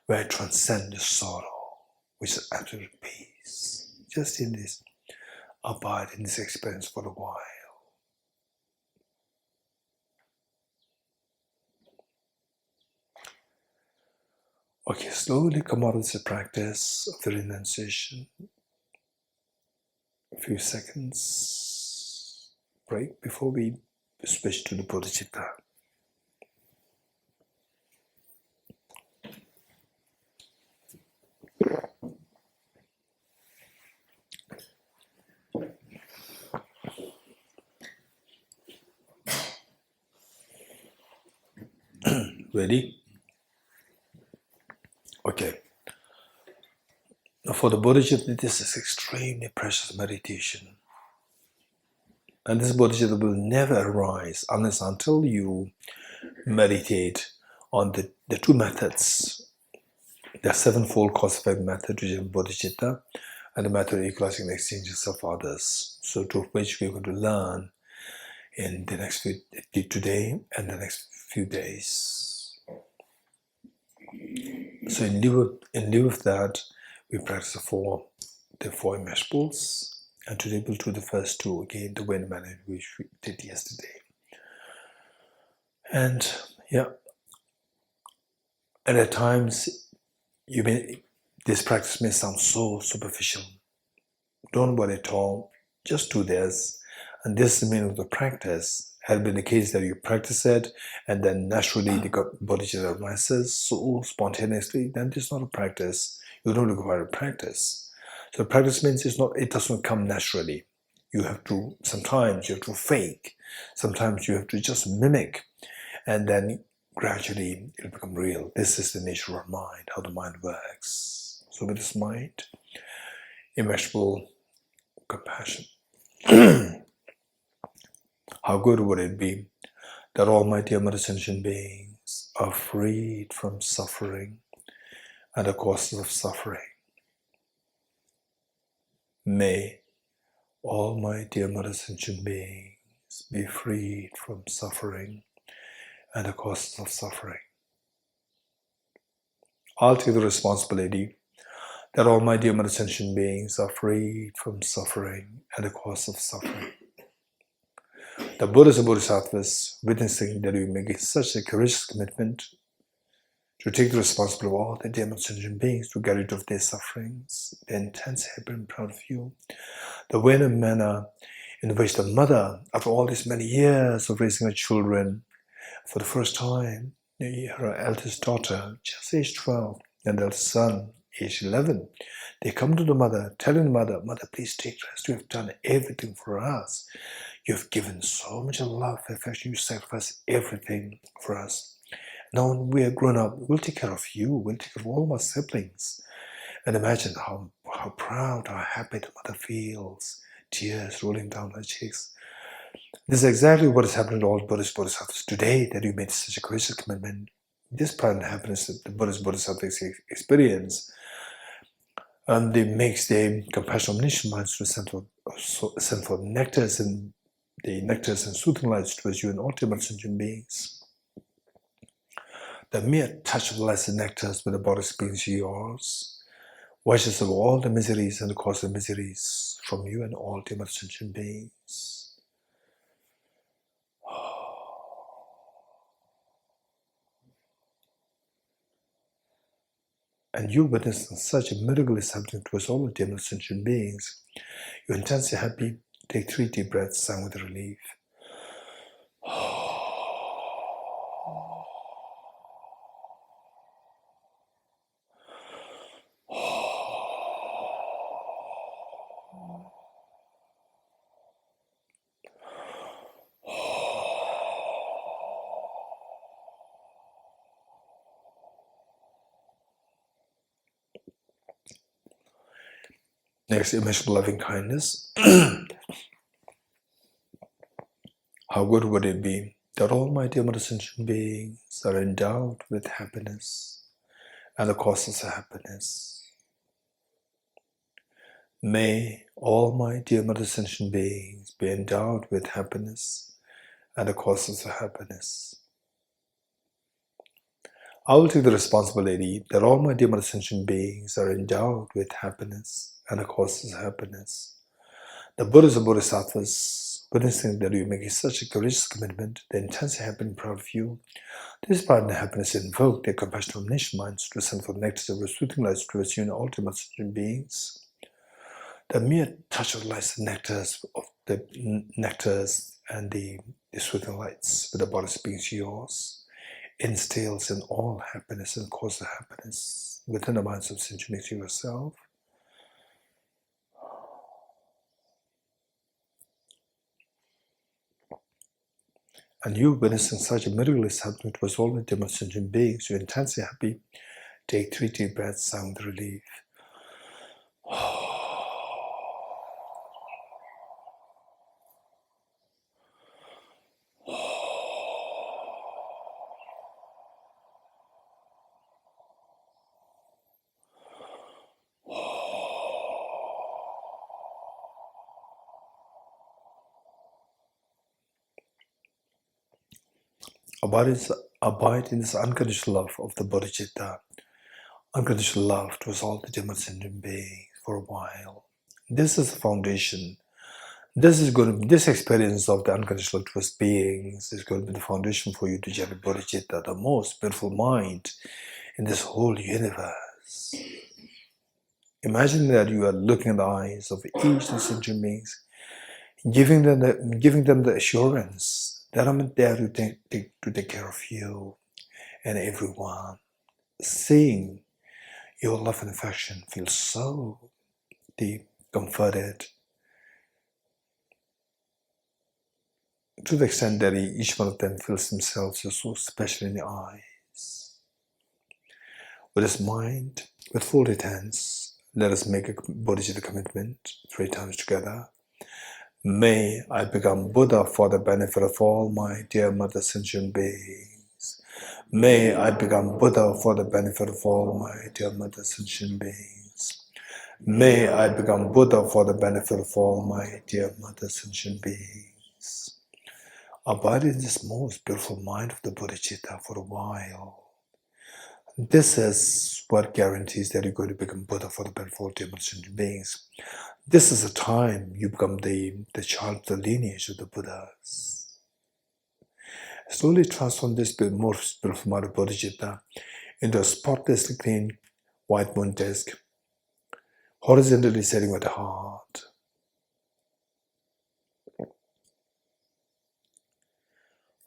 [SPEAKER 1] I transcend the sorrow, which is absolute peace. Just in this, abide in this experience for a while. Okay, slowly come out of the practice of the renunciation. A few seconds break before we switch to the Bodhicitta. Ready? Okay. Now for the Bodhicitta, this is extremely precious meditation. And this Bodhicitta will never arise unless until you meditate on the 2 methods. The 7-fold cause-effect method, which is Bodhicitta, and the method of equalizing the exchanges of others. So to which we're going to learn in the next today and the next few days. So in lieu of that, we practice the 4 immeasurables And today we'll do the first two again, the way and manner which we did yesterday. And yeah, and at times this practice may sound so superficial. Don't worry at all. Just do this. And this is the meaning of the practice. Had been the case that you practice it and then naturally the bodhicitta arises so spontaneously, then it's not a practice. You don't require a practice. So practice means it doesn't come naturally. You have to, sometimes you have to fake. Sometimes you have to just mimic. And then gradually it'll become real. This is the nature of mind, how the mind works. So with this mind, immeasurable compassion. How good would it be that all my dear mother sentient beings are freed from suffering and the causes of suffering. May all my dear mother sentient beings be freed from suffering and the causes of suffering. I'll take the responsibility that all my dear mother sentient beings are freed from suffering and the cause of suffering. The Buddhas and Bodhisattvas, witnessing that we make such a courageous commitment to take the responsibility of all the dear mother sentient beings to get rid of their sufferings, their intense happy and proud of you, the way and manner in which the mother, after all these many years of raising her children, for the first time, her eldest daughter, just age 12, and their son, age 11, they come to the mother, telling the mother, "Mother, please take rest. You have done everything for us. You have given so much love, affection. You sacrificed everything for us. Now when we are grown up, we'll take care of you. We'll take care of all my siblings." And imagine how proud, how happy the mother feels, tears rolling down her cheeks. This is exactly what is happening to all Buddhist Bodhisattvas today, that you made such a courageous commitment. This pride and happiness that the Buddhist Bodhisattvas experience, they makes their compassion omniscient minds to send for nectars and the nectars and soothing lights towards you and all ultimate sentient beings. The mere touch of the lights and nectars with the body brings you yours, washes away all the miseries and the cause of miseries from you and all ultimate sentient beings. And you witness such a miracle is happening towards all the ultimate sentient beings. You're intensely happy. Take 3 deep breaths, sang with relief. Next, immeasurable loving kindness. How good would it be that all my dear mother sentient beings are endowed with happiness and the causes of happiness. May all my dear mother sentient beings be endowed with happiness and the causes of happiness. I will take the responsibility that all my dear mother sentient beings are endowed with happiness and the causes of happiness. The Buddhas and Bodhisattvas, witnessing that you make such a courageous commitment, the intensely happy and proud of you, this pride and happiness invoke their compassionate omniscient minds to send for the nectars of soothing lights towards you and ultimate sentient beings. The mere touch of lights and nectars of the nectars and the soothing lights with the bodies beings yours instills in all happiness and cause of happiness within the minds of sentient beings yourself. And you witnessing such a miracle is happening towards all the different sentient beings. You're intensely happy. Take 3 deep breaths, sound with relief. Abide in this unconditional love of the Bodhicitta, unconditional love towards all the different sentient beings for a while. This is the foundation. This experience of the unconditional twist beings is going to be the foundation for you to generate Bodhicitta, the most beautiful mind in this whole universe. Imagine that you are looking in the eyes of each of the sentient beings, giving them the assurance that I'm there to take care of you and everyone. Seeing your love and affection feels so deep, comforted, to the extent that each one of them feels themselves so special in the eyes. With his mind, with folded hands, let us make a Bodhicitta commitment 3 times together. May I become Buddha for the benefit of all my dear mother sentient beings. May I become Buddha for the benefit of all my dear mother sentient beings. May I become Buddha for the benefit of all my dear mother sentient beings. Abide in this most beautiful mind of the Bodhicitta for a while. This is what guarantees that you're going to become Buddha for the benefit of all dear mother sentient beings. This is the time you become the child of the lineage of the Buddhas. Slowly transform this most beautiful mind of Bodhicitta into a spotlessly clean white moon disk, horizontally setting with the heart.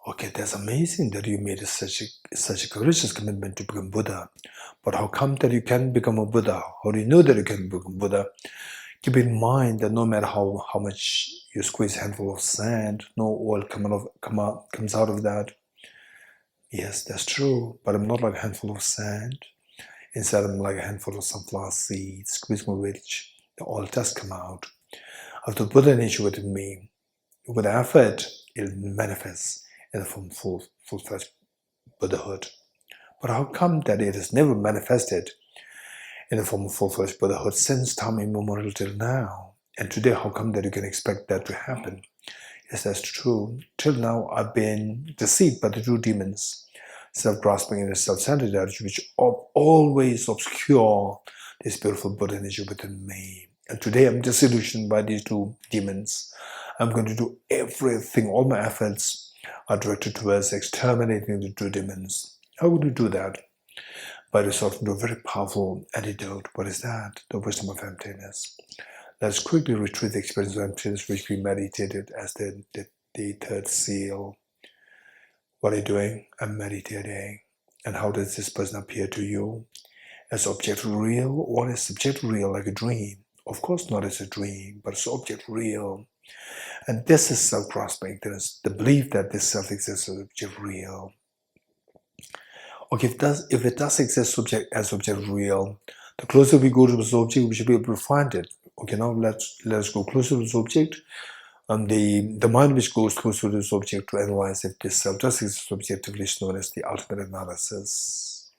[SPEAKER 1] Okay, that's amazing that you made such a courageous commitment to become Buddha. But how come that you can become a Buddha? How do you know that you can become Buddha? Keep in mind that no matter how much you squeeze a handful of sand, no oil comes out of that. Yes, that's true, but I'm not like a handful of sand. Instead, I'm like a handful of sunflower seeds, squeezing which the oil does come out. Of the Buddha nature within me, with effort, it manifests in the form of full-fledged Buddhahood. But how come that it has never manifested in the form of full-fledged Buddhahood since time immemorial till now? And today, how come that you can expect that to happen? Yes, that's true. Till now, I've been deceived by the two demons, self-grasping and self-centered attitude, which always obscure this beautiful Buddha nature within me. And today, I'm disillusioned by these two demons. I'm going to do everything, all my efforts are directed towards exterminating the two demons. How would we do that? By resorting to a very powerful antidote. What is that? The wisdom of emptiness. Let's quickly retrieve the experience of emptiness, which we meditated as the third seal. What are you doing? I'm meditating. And how does this person appear to you? As object real or as subject real like a dream? Of course not as a dream, but as object real. And this is self-grasping ignorance, the belief that this self exists as object real. Okay, if it does exist as object real, the closer we go to this object, we should be able to find it. Okay, now let's go closer to this object. And the mind which goes closer to this object to analyze if this self does exist objectively is known as the ultimate analysis.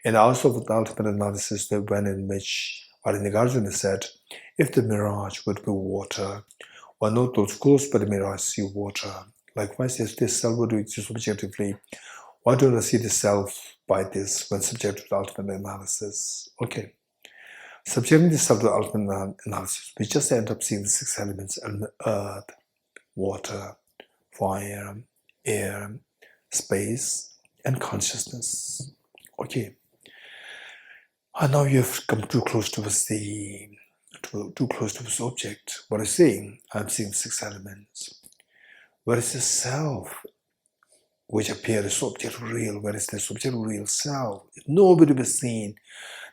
[SPEAKER 1] And also with the ultimate analysis, the one in which Nagarjuna said, if the mirage would be water, why not those close by the mirage see water? Likewise, if this self would exist objectively, why don't I see the self by this when subject to the ultimate analysis? Okay. Subjecting the self to the ultimate analysis, we just end up seeing the 6 elements: earth, water, fire, air, space, and consciousness. Okay. And now you've come too close to this object. What I'm seeing? I'm seeing 6 elements. Where is the self which appears as object real? Where is the subject real self? Nobody was seen.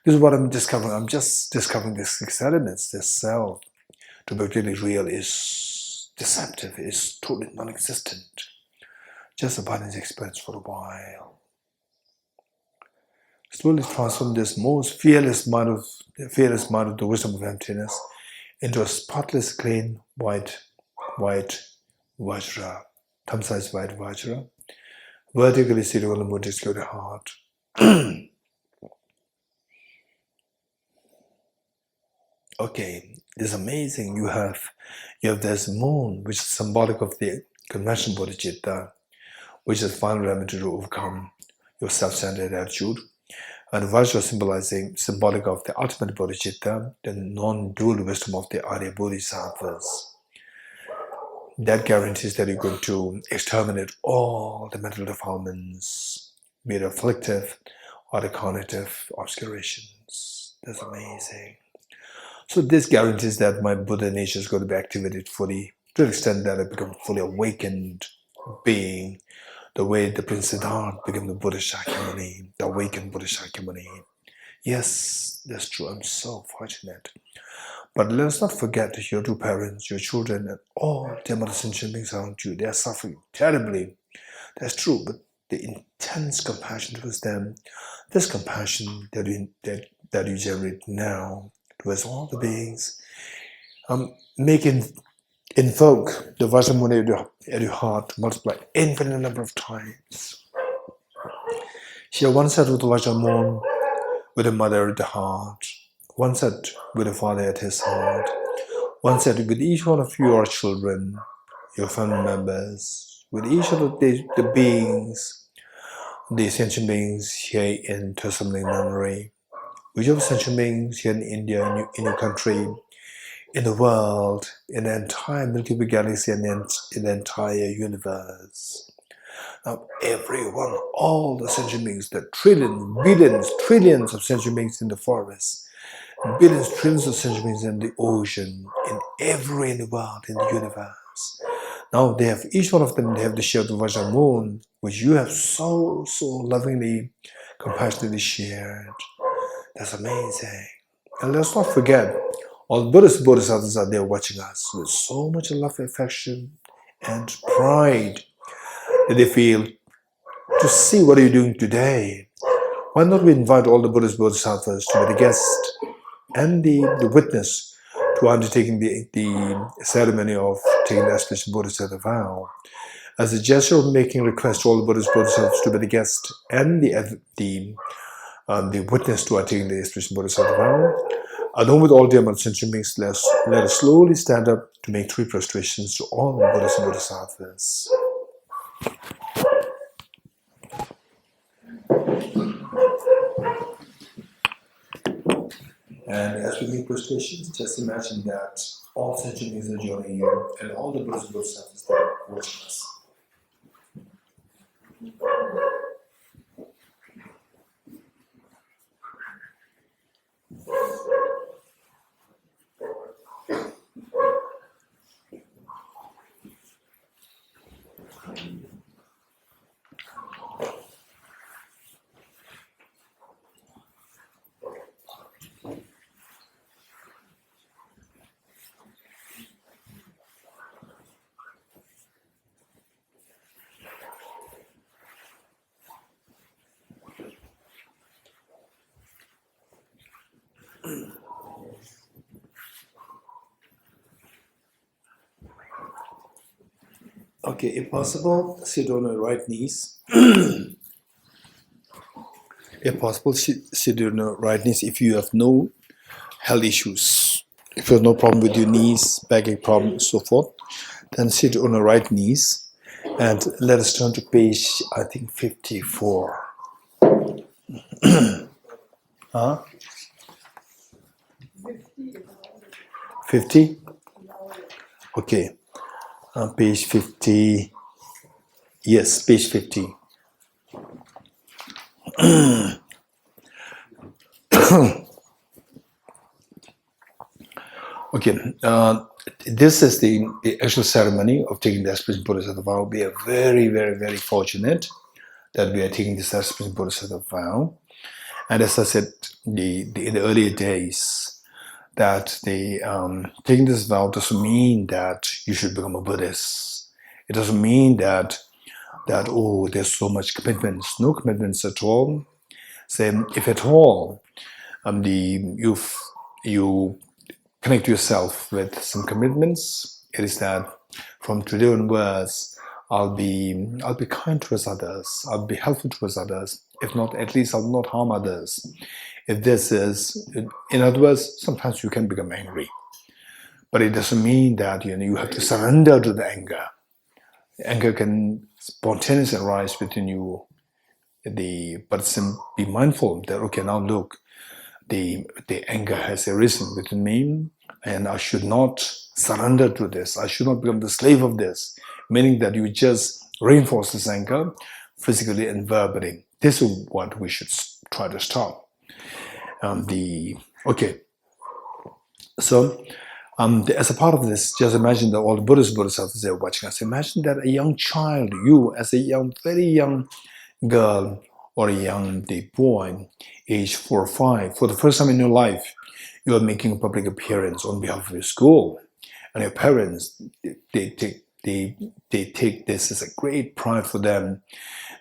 [SPEAKER 1] This is what I'm discovering. I'm just discovering the 6 elements. The self, to be really real, is deceptive, is totally non-existent. Just abide in the experience for a while. Slowly transform this most fearless mind of the wisdom of emptiness into a spotless, clean, white Vajra, thumb-sized white Vajra, vertically sitting on the Bodhicitta heart. Okay, it's amazing. You have this moon, which is symbolic of the conventional Bodhicitta, which is the final remedy to overcome your self-centered attitude. And Vajra symbolic of the ultimate Bodhicitta, the non-dual wisdom of the Arya Bodhisattvas. That guarantees that you're going to exterminate all the mental defilements, be it afflictive or the cognitive obscurations. That's amazing. So this guarantees that my Buddha nature is going to be activated fully, to the extent that I become fully awakened being, the way the Prince Siddhartha became the Buddha Shakyamuni, the awakened Buddha Shakyamuni. Yes, that's true. I'm so fortunate. But let us not forget your two parents, your children, and all the other sentient beings around you. They are suffering terribly. That's true, but the intense compassion towards them, this compassion that you generate now towards all the beings, invoke the Vajramuni at your heart, multiply infinite number of times. Share one set with the Vajramuni, with the mother at the heart, one set with the father at his heart, one set with each one of your children, your family members, with each of the beings, the sentient beings here in Thosamling memory, with your sentient beings here in India, in your country, in the world, in the entire Milky Way galaxy, and in the entire universe. Now, everyone, all the sentient beings, the trillions, billions, trillions of sentient beings in the forest, billions, trillions of sentient beings in the ocean, in the world, in the universe. Now, they have, each one of them, they have the share of the Vajramoon, which you have so lovingly, compassionately shared. That's amazing. And let's not forget, all Buddhist Bodhisattvas are there watching us with so much love, affection, and pride that they feel to see what are you doing today. Why not we invite all the Buddhist Bodhisattvas to be the guest and the witness to undertaking the ceremony of taking the auspicious Bodhisattva vow, as a gesture of making request to all the Buddhist Bodhisattvas to be the guest and the witness to taking the auspicious Bodhisattva vow. Along with all the other sentient beings, let us slowly stand up to make 3 prostrations to all the Buddhist Bodhisattvas. And as we make prostrations, just imagine that all sentient beings are joining you and all the Buddhist Bodhisattvas that are watching us. Okay, if possible, sit on your right knees. If possible, sit on your right knees if you have no health issues. If you have no problem with your knees, backache problem, so forth, then sit on your right knees. And let us turn to page, I think, 54. Huh? 50? Okay. Page 50. Yes, page 50. Okay. This is the actual ceremony of taking the auspicious Bodhisattva vow. We are very fortunate that we are taking this auspicious Bodhisattva vow. And as I said in the earlier days, that taking this vow doesn't mean that you should become a Buddhist. It doesn't mean that oh, there's so much commitments. No commitments at all. So if at all, you connect yourself with some commitments, it is that from today onwards, I'll be kind towards others. I'll be helpful towards others. If not, at least I'll not harm others. If this is, in other words, sometimes you can become angry, but it doesn't mean that you have to surrender to the anger. Anger can spontaneously arise within you be mindful that, okay, now look, the anger has arisen within me, and I should not surrender to this. I should not become the slave of this, meaning that you just reinforce this anger physically and verbally. This is what we should try to stop. So as a part of this, just imagine that all the Buddhist Bodhisattvas are watching us. Imagine that a young child, you as a very young girl or a young boy, age 4 or 5, for the first time in your life, you are making a public appearance on behalf of your school, and your parents, they take this as a great pride for them,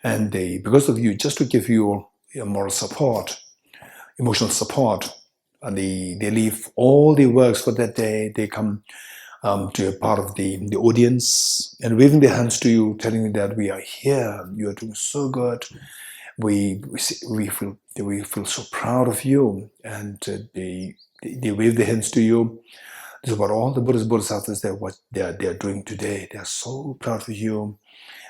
[SPEAKER 1] and because of you, just to give you moral support, emotional support, and they leave all the works for that day. They come to a part of the audience and waving their hands to you, telling you that we are here, you are doing so good. We feel so proud of you, and they wave their hands to you. This is what all the Buddhist Bodhisattvas they are doing today. They are so proud of you,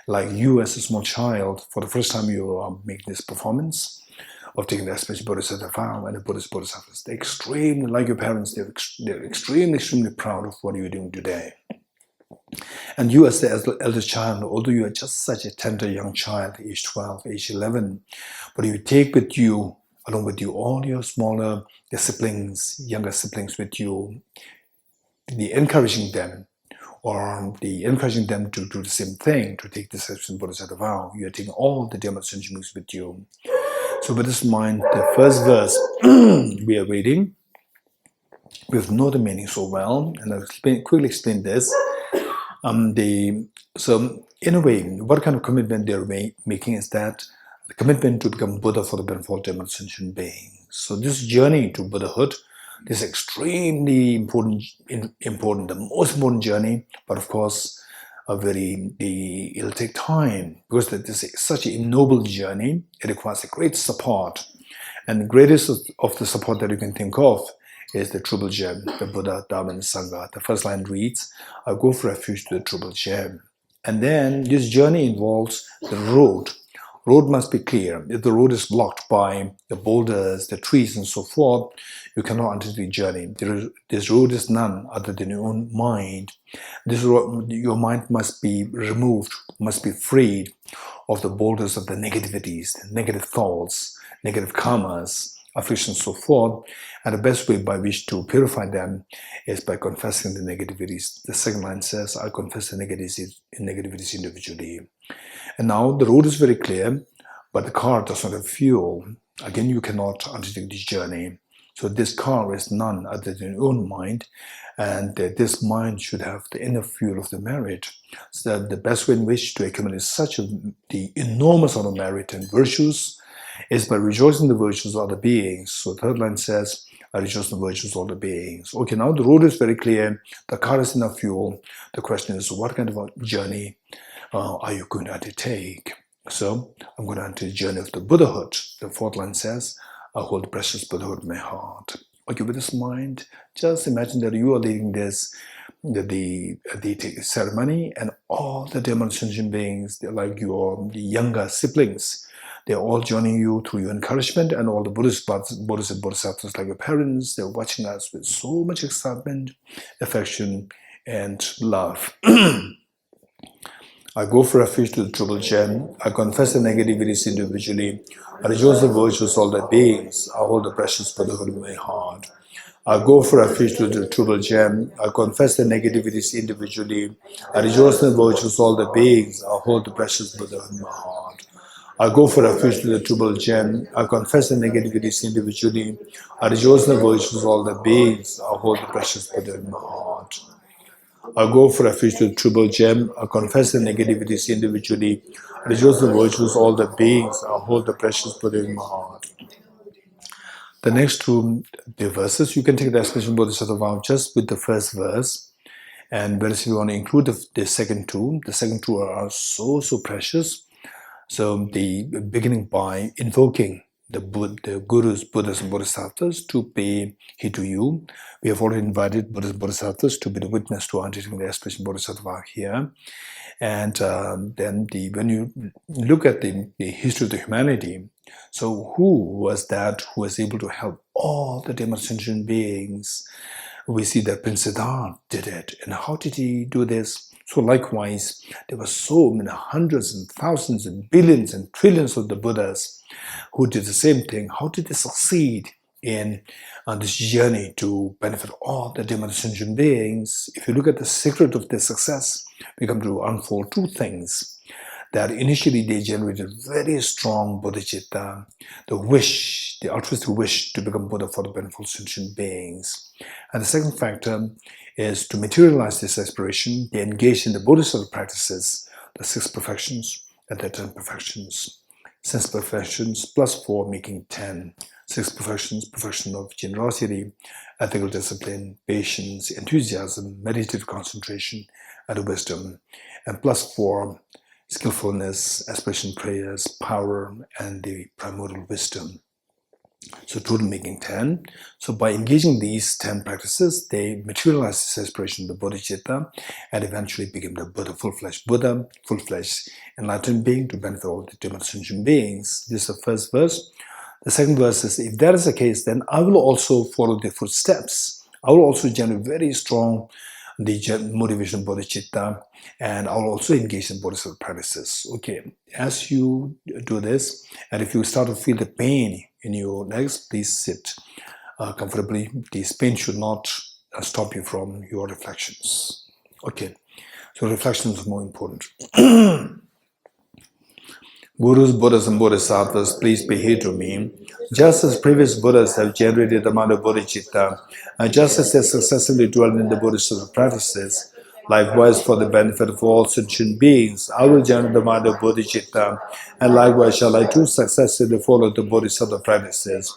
[SPEAKER 1] like you as a small child. For the first time, you are making this performance of taking the aspect Bodhisattva vow, and the Buddhist Bodhisattvas, they're extremely, like your parents, they're extremely proud of what you're doing today. And you as the eldest child, although you are just such a tender young child, age 12, age 11, but you take with you, along with you, all your smaller siblings, younger siblings with you, encouraging them to do the same thing, to take the aspect Bodhisattva vow. You are taking all the Dhamma Sanjimings with you. So with this mind, the first verse we are reading, we have known the meaning so well, and I'll quickly explain this. So in a way, what kind of commitment they're making is that the commitment to become Buddha for the benefit of sentient beings. So this journey to Buddhahood is extremely important, the most important journey, but of course, it'll take time, because this is such a noble journey. It requires a great support, and the greatest of the support that you can think of is the Triple Gem, the Buddha, Dharma, and Sangha. The first line reads, "I go for refuge to the Triple Gem." And then this journey involves the road. Road must be clear. If the road is blocked by the boulders, the trees, and so forth, you cannot undertake the journey. This road is none other than your own mind. Your mind must be removed, must be freed of the boulders of the negativities, the negative thoughts, negative karmas, afflictions, so forth. And the best way by which to purify them is by confessing the negativities. The second line says, "I confess the negativities individually." And now the road is very clear, but the car does not have fuel. Again, you cannot undertake this journey. So this car is none other than your own mind, and this mind should have the inner fuel of the merit. So that the best way in which to accumulate the enormous amount of merit and virtues is by rejoicing the virtues of other beings. So third line says, "I rejoice in the virtues of other beings." Okay, now the road is very clear. The car is enough fuel. The question is, what kind of a journey are you going to undertake? So I'm going to undertake the journey of the Buddhahood. The fourth line says, "I hold the precious Buddhahood in my heart." Okay, with this mind, just imagine that you are leading the ceremony, and all the Dhamma sentient beings, they're like the younger siblings. They're all joining you through your encouragement, and all the Buddhist Bodhisattvas, like your parents, they're watching us with so much excitement, affection, and love. I go for refuge to the Triple Gem. I confess the negativities individually. I rejoice the virtues of all the beings. I hold the precious Buddhahood in my heart. I go for refuge to the Triple Gem. I confess the negativities individually. I rejoice in the virtues of all the beings. I hold the precious Buddhahood in my heart. I go for refuge to the Triple Gem. I confess the negativities individually. I rejoice in the virtues of all the beings. I hold the precious Buddha in my heart. I go for refuge to the Triple Gem. I confess the negativities individually. I rejoice in the virtues of all the beings. I hold the precious Buddha in my heart. The next two verses, you can take the expression Bodhisattva vow just with the first verse. And whereas if you want to include the second two are so precious. So the beginning by invoking the gurus, Buddhas and Bodhisattvas to pay heed to you. We have already invited Buddhas and Bodhisattvas to be the witness to undertaking the aspiration Bodhisattva here. And then when you look at the history of the humanity, so who was that who was able to help all the demon sentient beings? We see that Prince Siddhartha did it. And how did he do this? So likewise, there were so many hundreds and thousands and billions and trillions of the Buddhas who did the same thing. How did they succeed in this journey to benefit all the demon sentient beings? If you look at the secret of their success, we come to unfold two things. That initially they generated very strong bodhicitta, the wish, the altruistic wish to become Buddha for the benefit of sentient beings. And the second factor is to materialize this aspiration, they engage in the Bodhisattva practices, the 6 perfections and the 10 perfections. 6 perfections plus 4 making 10. 6 perfections, perfection of generosity, ethical discipline, patience, enthusiasm, meditative concentration, and wisdom. And plus 4, skillfulness, aspiration prayers, power, and the primordial wisdom. So total making 10. So by engaging these 10 practices, they materialize this aspiration, the bodhicitta, and eventually become the Buddha, full-fledged enlightened being to benefit all the demon sentient beings. This is the first verse. The second verse is, if that is the case, then I will also follow their footsteps. I will also generate very strong motivation of bodhicitta, and I'll also engage in bodhisattva practices. Okay, as you do this, and if you start to feel the pain in your legs, please sit comfortably. This pain should not stop you from your reflections. Okay, so reflections are more important. Gurus, Buddhas, and Bodhisattvas, please pay heed to me. Just as previous Buddhas have generated the mind of bodhicitta, and just as they successfully dwell in the Bodhisattva practices, likewise for the benefit of all sentient beings, I will generate the mind of bodhicitta, and likewise shall I too successfully follow the Bodhisattva practices.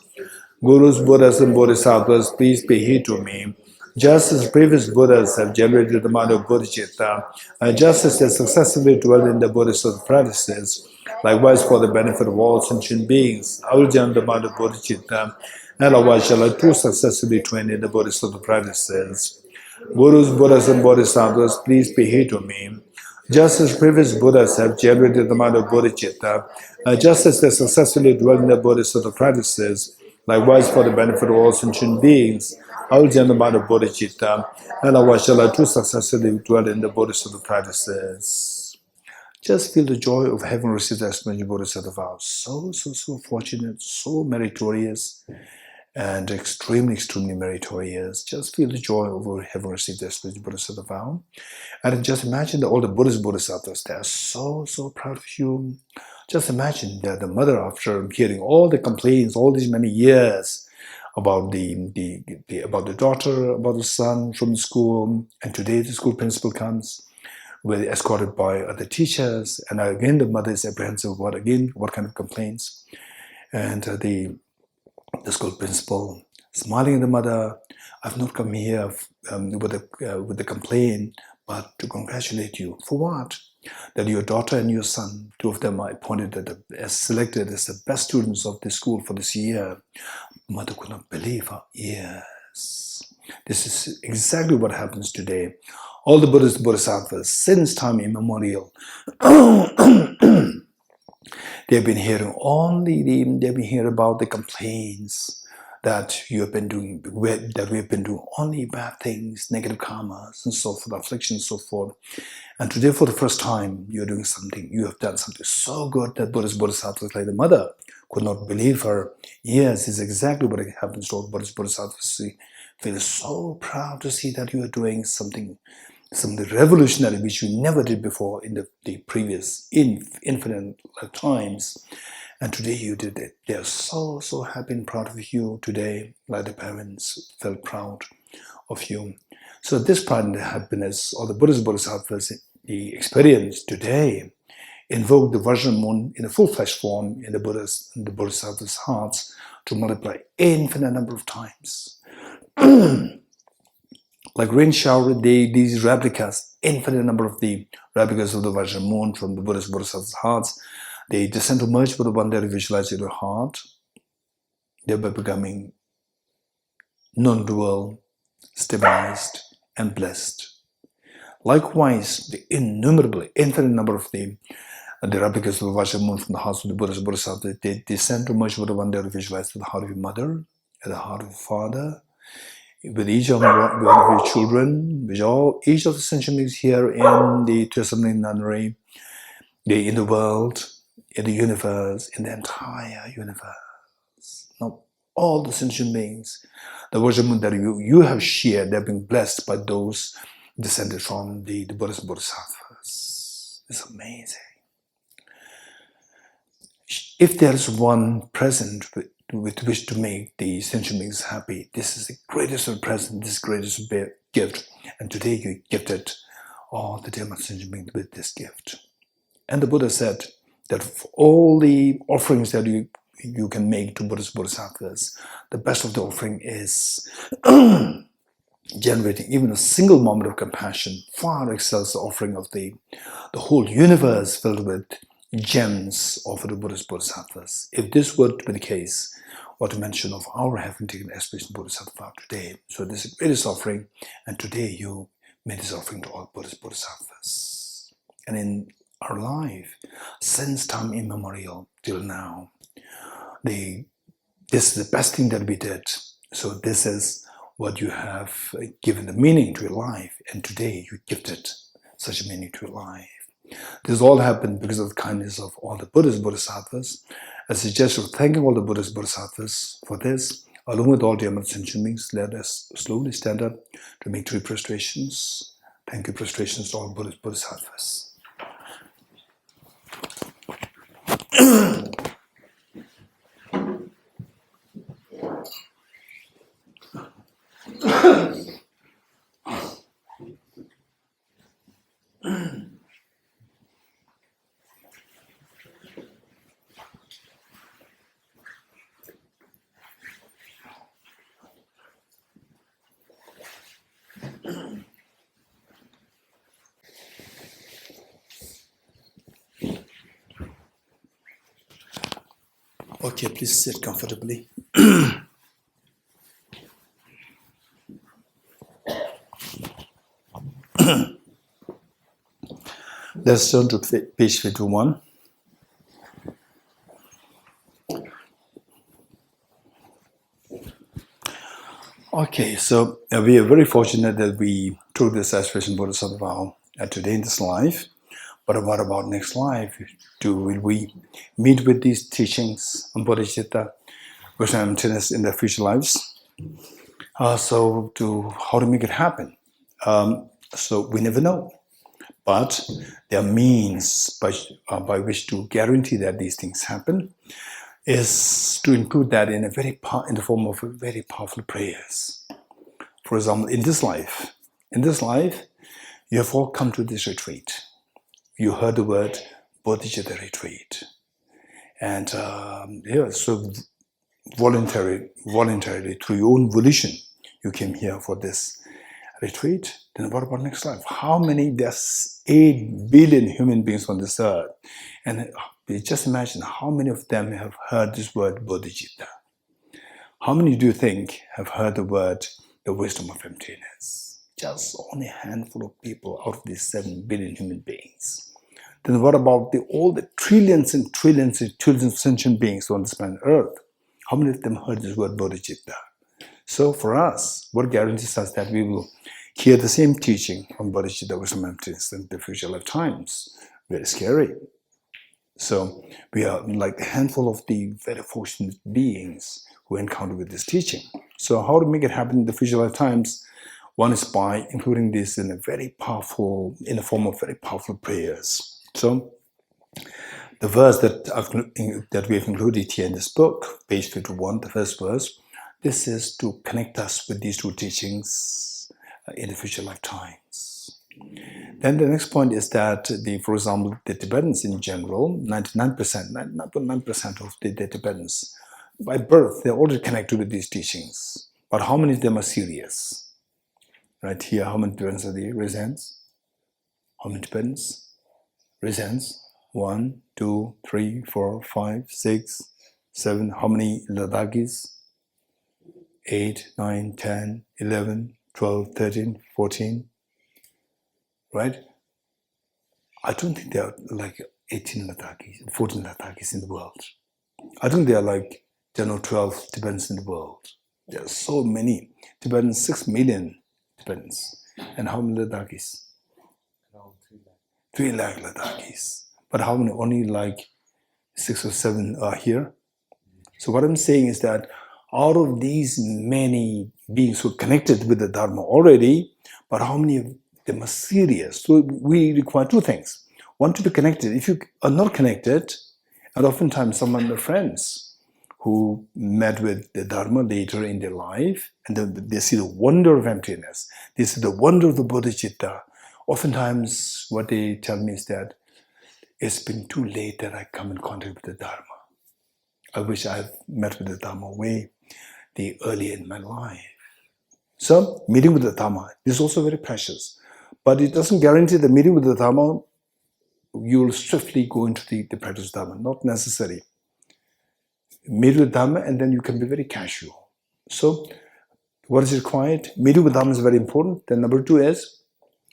[SPEAKER 1] Gurus, Buddhas, and Bodhisattvas, please pay heed to me. Just as previous Buddhas have generated the mind of bodhicitta, and just as they successfully dwell in the Bodhisattva practices, likewise for the benefit of all sentient beings, I will generate the mind of bodhicitta, and likewise shall I too successfully train in the Bodhisattva practices. Gurus, Buddhas, and Bodhisattvas, please pay heed to me. Just as previous Buddhas have generated the mind of bodhicitta, and just as they successfully dwell in the Bodhisattva practices, likewise for the benefit of all sentient beings, I will generate the mind of bodhicitta, and likewise shall I too successfully dwell in the Bodhisattva practices. Just feel the joy of having received the aspiration Bodhisattva vow. So fortunate, so meritorious, and extremely meritorious. Just feel the joy of having received the aspiration Bodhisattva vow. And just imagine that all the Buddhas, Bodhisattvas, they are so proud of you. Just imagine that the mother, after hearing all the complaints, all these many years about about the daughter, about the son from the school, and today the school principal comes, escorted by other teachers, and again the mother is apprehensive what kind of complaints, and the school principal smiling at the mother, I've not come here with a complaint, but to congratulate you. For what? That your daughter and your son, 2 of them are appointed as selected as the best students of the school for this year. Mother could not believe her ears. This is exactly what happens today. All the Buddhas, Bodhisattvas, since time immemorial, they've been hearing about the complaints that you have been doing, that we have been doing only bad things, negative karmas, and so forth, afflictions, and so forth. And today, for the first time, you have done something so good that Buddhas, Bodhisattvas, like the mother, could not believe her. Yes, it's exactly what happens to all Buddhas, Bodhisattvas. Feel so proud to see that you are doing something revolutionary which you never did before in the previous infinite times. And today you did it. They are so happy and proud of you today, like the parents felt proud of you. So this pride and happiness, or the Buddhas, Bodhisattvas, the experience today, invoke the Vajra moon in a full-fledged form in the Buddhas and the Bodhisattvas' hearts to multiply infinite number of times. Like rain shower, these replicas, infinite number of the replicas of the Vajra moon from the Buddhas, Bodhisattvas' hearts, they descend to merge with the one that you visualize in your heart. thereby becoming non-dual, stabilized, and blessed. Likewise, the innumerable, infinite number of the replicas of the Vajramoon from the hearts of the Buddhas, Bodhisattvas, they descend to merge with one day visualized to the heart of your mother, at the heart of your father, with each of one of your children, with each of the sentient beings here in the Thosamling nunnery, in the world, in the universe, in the entire universe. Now, all the sentient beings, the Vajramoon that you have shared, they've been blessed by those descended from the Buddhas and Bodhisattvas. It's amazing. If there is one present with which to make the sentient beings happy, this is the greatest present, this greatest gift. And today you gifted all the dear sentient beings with this gift. And the Buddha said that for all the offerings that you can make to Buddhas Bodhisattvas, the best of the offering is generating even a single moment of compassion far excels the offering of the whole universe filled with gems offered to Buddhas Bodhisattvas. If this were to be the case, what to mention of our having taken aspiration Bodhisattva today. So this is the greatest offering, and today you made this offering to all Buddhas Bodhisattvas. And in our life, since time immemorial till now, this is the best thing that we did. So this is what you have given the meaning to your life, and today you gifted such a meaning to your life. This all happened because of the kindness of all the Buddhas Bodhisattvas. As a gesture of thanking all the Buddhas Bodhisattvas for this, along with all the other sentient beings, let us slowly stand up to make 3 prostrations. Thank you, prostrations to all Buddhas Bodhisattvas. Okay, please sit comfortably. Let's turn to page 51. Okay, so we are very fortunate that we took this aspiration Bodhisattva vow today in this life. But what about next life? Will we meet with these teachings on Bodhicitta, wisdom and emptiness in their future lives? How to make it happen? So we never know. But there are means by which to guarantee that these things happen, is to include that in the form of very powerful prayers. For example, in this life, you have all come to this retreat. You heard the word Bodhicitta retreat, and so voluntarily through your own volition, you came here for this retreat. Then what about next life? There's 8 billion human beings on this earth, and just imagine how many of them have heard this word Bodhicitta. How many do you think have heard the word the wisdom of emptiness? Just only a handful of people out of these 7 billion human beings. Then what about all the trillions and trillions and trillions of sentient beings on this planet Earth? How many of them heard this word Bodhicitta? So for us, what guarantees us that we will hear the same teaching on Bodhicitta, wisdom, emptiness in the future lifetimes? Very scary. So we are like a handful of the very fortunate beings who encounter with this teaching. So how to make it happen in the future lifetimes? One is by including this in the form of very powerful prayers. So the verse that we have included here in this book, page 51, the first verse, this is to connect us with these 2 teachings in the future lifetimes. Then the next point is that, for example, the Tibetans in general, 99% of the Tibetans, by birth, they're already connected with these teachings. But how many of them are serious? Right here, how many Tibetans are there? Raise hands. How many Tibetans? Raise hands. 1, 2, 3, 4, 5, 6. 7. How many Ladakis? 8, 9, 10, 11, 12, 13, 14. Right? I don't think there are like 18 Ladakis, 14 Ladakis in the world. I think there are like 10 or 12 Tibetans in the world. There are so many Tibetans, 6 million Tibetans. And how many Ladakis? 3 lakh Ladakis. But how many? Only like 6 or 7 are here. So what I'm saying is that out of these many beings who are connected with the Dharma already, but how many of them are serious? So we require 2 things. One, to be connected. If you are not connected, and oftentimes some of my friends who met with the Dharma later in their life, and then they see the wonder of emptiness, they see the wonder of the Bodhicitta. Oftentimes what they tell me is that it's been too late that I come in contact with the Dharma. I wish I had met with the Dharma way earlier in my life. So, meeting with the Dharma is also very precious. But it doesn't guarantee that meeting with the Dharma, you will swiftly go into the practice of Dharma. Not necessary. Meet with Dharma and then you can be very casual. So, what is required? Meeting with Dharma is very important. Then number 2 is,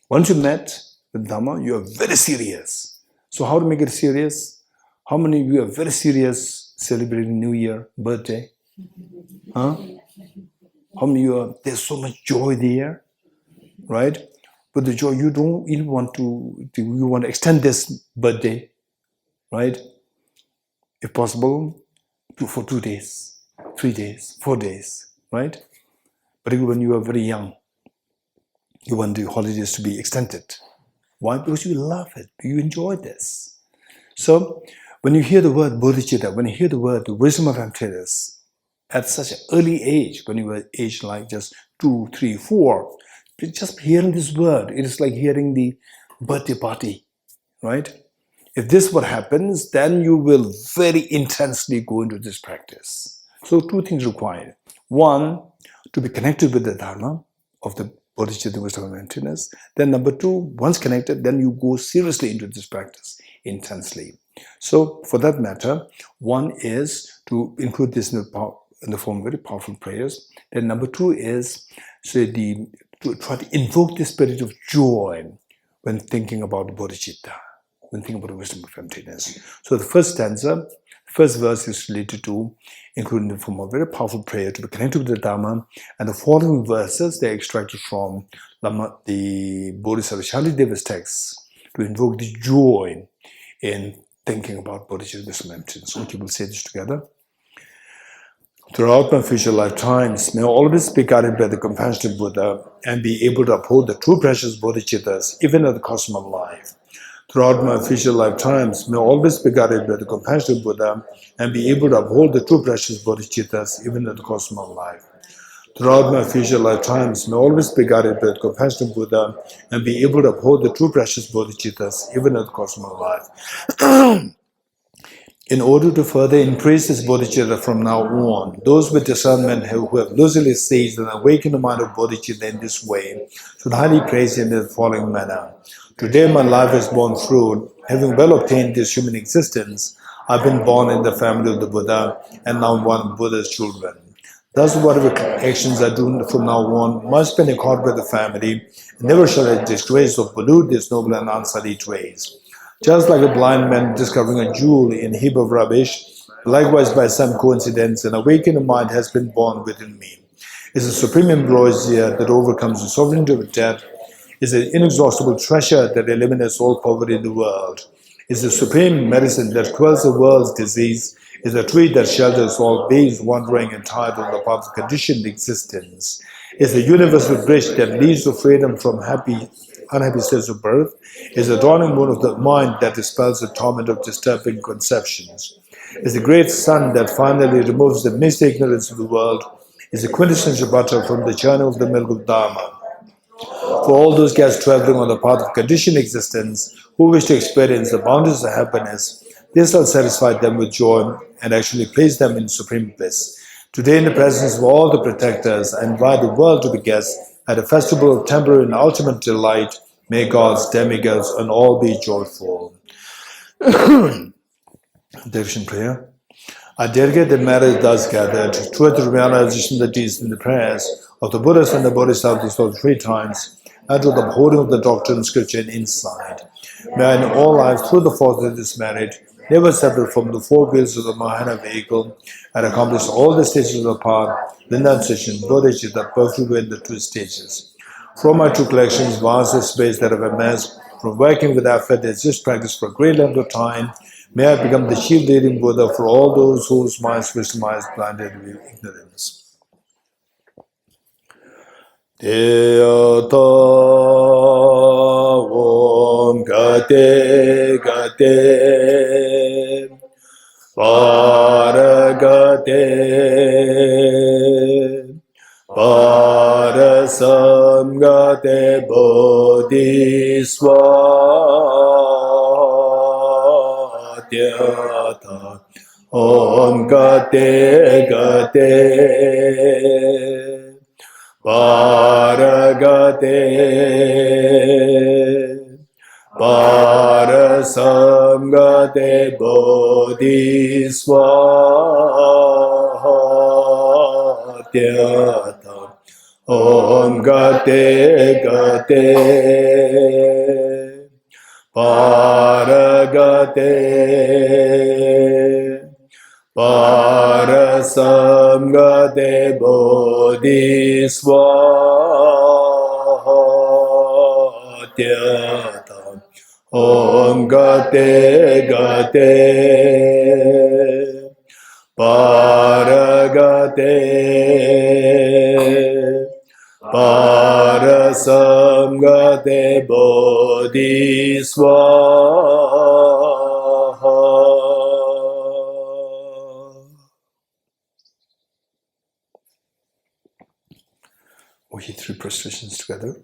[SPEAKER 1] once you met with Dharma, you are very serious. So how to make it serious? How many of you are very serious celebrating New Year, birthday? Huh? How many of you are, there's so much joy there, right? But the joy, you don't even want you want to extend this birthday, right? If possible, for 2 days, 3 days, 4 days, right? But when you are very young, you want the holidays to be extended. Why? Because you love it, you enjoy this. So, when you hear the word Bodhicitta, when you hear the word the wisdom of emptiness, at such an early age, when you were aged like just 2, 3, 4, just hearing this word, it is like hearing the birthday party, right? If this what happens, then you will very intensely go into this practice. So 2 things required. 1, to be connected with the Dharma of the Bodhicitta, the wisdom of emptiness. Then number 2, once connected, then you go seriously into this practice, intensely. So for that matter, 1 is to include this in the form of very powerful prayers. Then number 2 is to try to invoke the spirit of joy when thinking about the Bodhicitta, when thinking about the wisdom of emptiness. So the first stanza, first verse is related to including the form of very powerful prayer to be connected with the Dharma, and the following verses, they're extracted from Lama, the Bodhisattva Shantideva's text, to invoke the joy in thinking about Bodhicitta, wisdom, emptiness. Okay, we'll say this together. Throughout my future lifetimes, may I always be guided by the compassionate Buddha and be able to uphold the true precious Bodhicittas, even at the cost of my life. Throughout my future lifetimes, may I always be guided by the compassionate Buddha and be able to uphold the true precious Bodhicittas, even at the cost of my life. Throughout my future lifetimes, may I always be guided by the compassionate Buddha and be able to uphold the true precious Bodhicittas, even at the cost of my life. In order to further increase this bodhicitta from now on, those with discernment who have lucidly seized and awakened the mind of bodhicitta in this way should highly praise him in the following manner. Today my life has borne fruit. Having well obtained this human existence, I've been born in the family of the Buddha and now one of Buddha's children. Thus, whatever actions I do from now on must be in accord with the family, and never shall I disgrace or pollute this noble and unsullied race. Just like a blind man discovering a jewel in a heap of rubbish, likewise by some coincidence an awakened mind has been born within me. It's a supreme ambrosia that overcomes the sovereignty of death, is an inexhaustible treasure that eliminates all poverty in the world, is the supreme medicine that quells the world's disease, is a tree that shelters all beings wandering and tired on the path of conditioned existence, is the universal bridge that leads to freedom from unhappy states of birth, is the dawning moon of the mind that dispels the torment of disturbing conceptions, is the great sun that finally removes the mist ignorance of the world, is the quintessential butter from the channel of the milk of Dharma. For all those guests traveling on the path of conditioned existence who wish to experience the bounties of happiness, this will satisfy them with joy and actually place them in supreme bliss. Today, in the presence of all the protectors, I invite the world to be guests at a festival of temporary and ultimate delight. May gods, demigods, and all be joyful. Direction prayer. I dedicate the marriage thus gathered towards the realization of the deeds and the prayers of the Buddhas and the Bodhisattvas for 3 times, and to the upholding of the doctrine, scripture, and insight. May I in all lives, through the force of this merit, never separate from the 4 wheels of the Mahana vehicle, and accomplish all the stages of the path, renunciation, Bodhicitta, perfectly in the 2 stages. From my 2 collections, vast space that have amassed from working with effort, just practice for a great length of time, may I become the chief leading Buddha for all those whose minds, wisdom eyes blinded with ignorance. Deyata Om Gate Gate Paragate Parasamgate Bodhiswatyata Om Gate Gate Paragate Parasamgate Bodhiswatyata Om Gate Gate Paragate Parasamgate Bodhiswatyata Om Gate Gate Paragate Parasamgate Bodhiswaha. We hit 3 prostrations together.